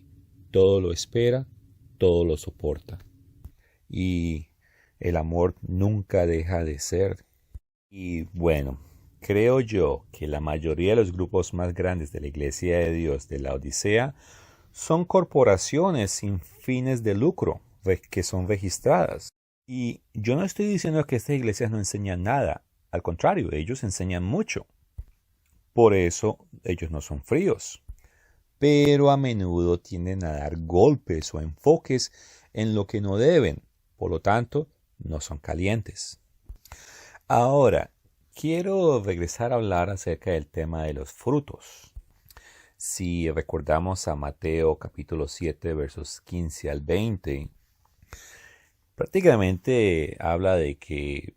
todo lo espera, todo lo soporta. Y el amor nunca deja de ser. Y bueno, creo yo que la mayoría de los grupos más grandes de la Iglesia de Dios de la Odisea son corporaciones sin fines de lucro que son registradas. Y yo no estoy diciendo que estas iglesias no enseñan nada. Al contrario, ellos enseñan mucho. Por eso ellos no son fríos. Pero a menudo tienden a dar golpes o enfoques en lo que no deben. Por lo tanto, no son calientes. Ahora, quiero regresar a hablar acerca del tema de los frutos. Si recordamos a Mateo capítulo 7 versos 15 al 20, prácticamente habla de que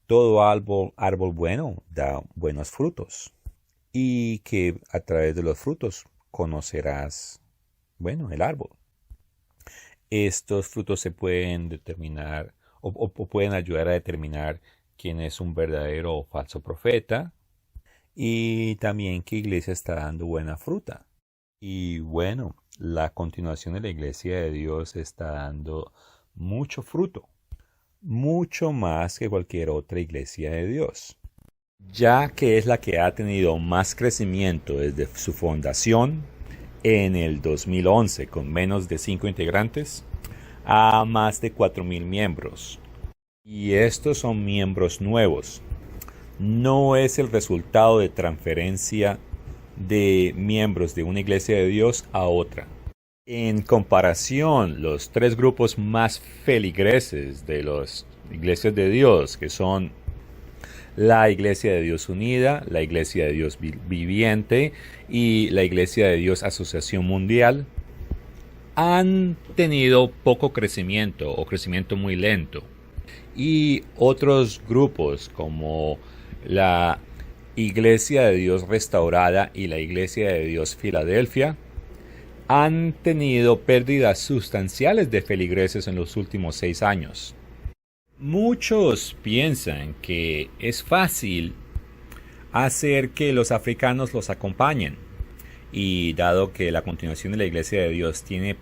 todo árbol bueno da buenos frutos y que a través de los frutos conocerás, el árbol. Estos frutos se pueden determinar o pueden ayudar a determinar quién es un verdadero o falso profeta y también qué iglesia está dando buena fruta. Y bueno, la continuación de la iglesia de Dios está dando mucho fruto, mucho más que cualquier otra iglesia de Dios, ya que es la que ha tenido más crecimiento desde su fundación en el 2011 con menos de 5 integrantes a más de 4,000 miembros. Y estos son miembros nuevos. No es el resultado de transferencia de miembros de una iglesia de Dios a otra. En comparación, los 3 grupos más feligreses de las iglesias de Dios, que son la Iglesia de Dios Unida, la Iglesia de Dios Viviente y la Iglesia de Dios Asociación Mundial, han tenido poco crecimiento o crecimiento muy lento. Y otros grupos como la Iglesia de Dios Restaurada y la Iglesia de Dios Filadelfia han tenido pérdidas sustanciales de feligreses en los últimos 6 años. Muchos piensan que es fácil hacer que los africanos los acompañen y dado que la continuación de la Iglesia de Dios tiene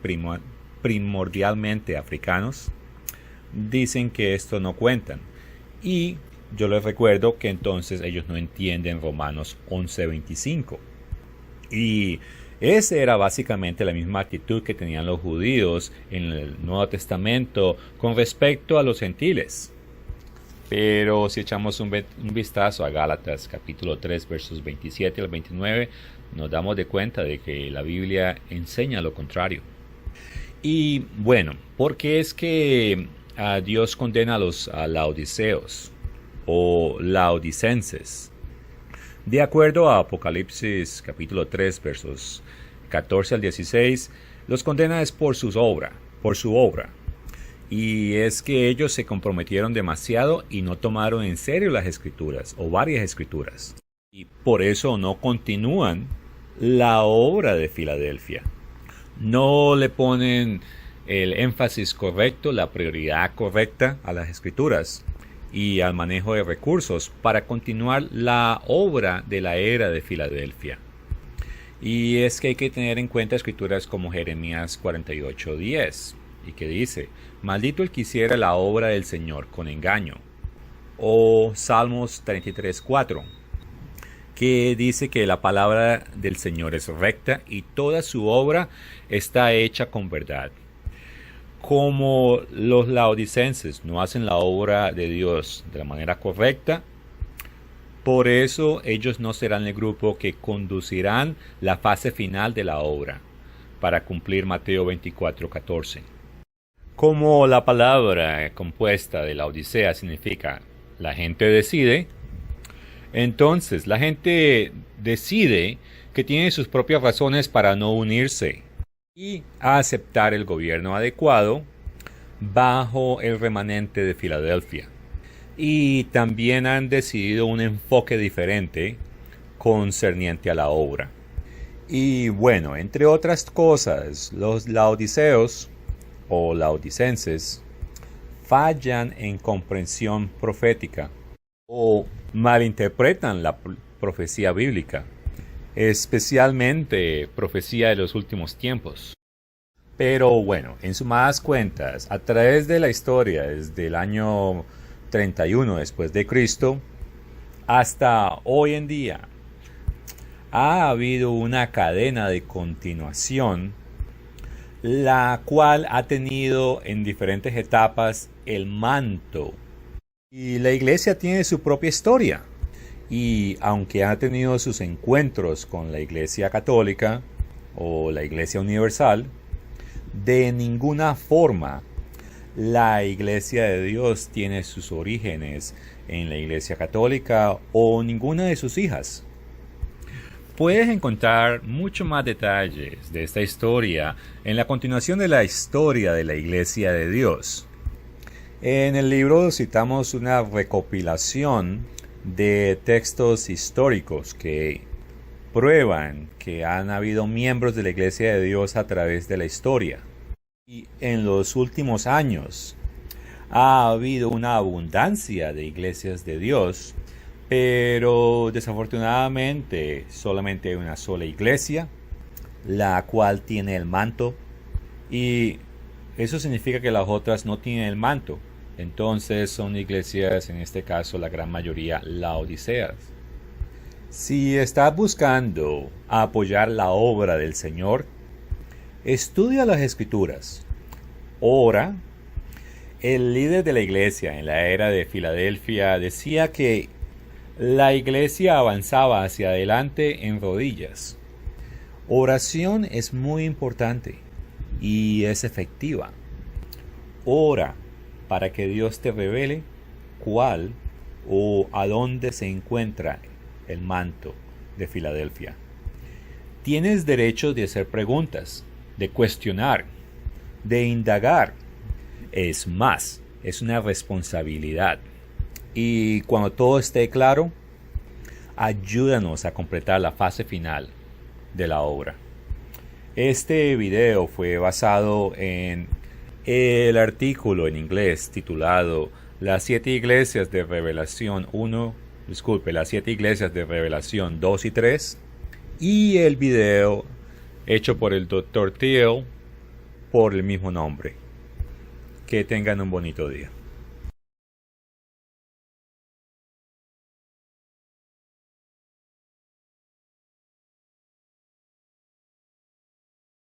primordialmente africanos, dicen que esto no cuentan. Y yo les recuerdo que entonces ellos no entienden Romanos 11:25. Y esa era básicamente la misma actitud que tenían los judíos en el Nuevo Testamento con respecto a los gentiles. Pero si echamos un vistazo a Gálatas capítulo 3 versos 27 al 29, nos damos de cuenta de que la Biblia enseña lo contrario. Y bueno, ¿por qué es que Dios condena a los laodiceos o laodicenses? De acuerdo a Apocalipsis capítulo 3 versos 14 al 16, los condena es por su obra. Y es que ellos se comprometieron demasiado y no tomaron en serio las escrituras o varias escrituras. Y por eso no continúan la obra de Filadelfia. No le ponen el énfasis correcto, la prioridad correcta a las escrituras y al manejo de recursos para continuar la obra de la era de Filadelfia. Y es que hay que tener en cuenta escrituras como Jeremías 48:10, y que dice: maldito el que hiciera la obra del Señor con engaño. O Salmos 33:4, que dice que la palabra del Señor es recta y toda su obra está hecha con verdad. Como los laodicenses no hacen la obra de Dios de la manera correcta, por eso ellos no serán el grupo que conducirán la fase final de la obra, para cumplir Mateo 24:14. Como la palabra compuesta de la Odisea significa la gente decide, entonces la gente decide que tiene sus propias razones para no unirse y aceptar el gobierno adecuado bajo el remanente de Filadelfia. Y también han decidido un enfoque diferente concerniente a la obra. Y bueno, entre otras cosas, los laodiceos o laodicenses fallan en comprensión profética o malinterpretan la profecía bíblica, especialmente profecía de los últimos tiempos. Pero bueno, en sumadas cuentas, a través de la historia desde el año 31 después de Cristo hasta hoy en día, ha habido una cadena de continuación, la cual ha tenido en diferentes etapas el manto. Y la iglesia tiene su propia historia. Y aunque ha tenido sus encuentros con la iglesia católica o la iglesia universal, de ninguna forma la iglesia de Dios tiene sus orígenes en la iglesia católica o ninguna de sus hijas. Puedes encontrar mucho más detalles de esta historia en la continuación de la historia de la Iglesia de Dios. En el libro citamos una recopilación de textos históricos que prueban que han habido miembros de la Iglesia de Dios a través de la historia. Y en los últimos años ha habido una abundancia de iglesias de Dios, pero desafortunadamente solamente hay una sola iglesia, la cual tiene el manto, y eso significa que las otras no tienen el manto. Entonces son iglesias, en este caso la gran mayoría laodiceas. Si estás buscando apoyar la obra del Señor, estudia las Escrituras, ora. El líder de la iglesia en la era de Filadelfia decía que la iglesia avanzaba hacia adelante en rodillas. Oración es muy importante y es efectiva. Ora para que Dios te revele cuál o a dónde se encuentra el manto de Filadelfia. Tienes derecho de hacer preguntas, de cuestionar, de indagar. Es más, es una responsabilidad. Y cuando todo esté claro, ayúdanos a completar la fase final de la obra. Este video fue basado en el artículo en inglés titulado Las 7 iglesias de Revelación 2 y 3, y el video hecho por el Dr. Thiel por el mismo nombre. Que tengan un bonito día.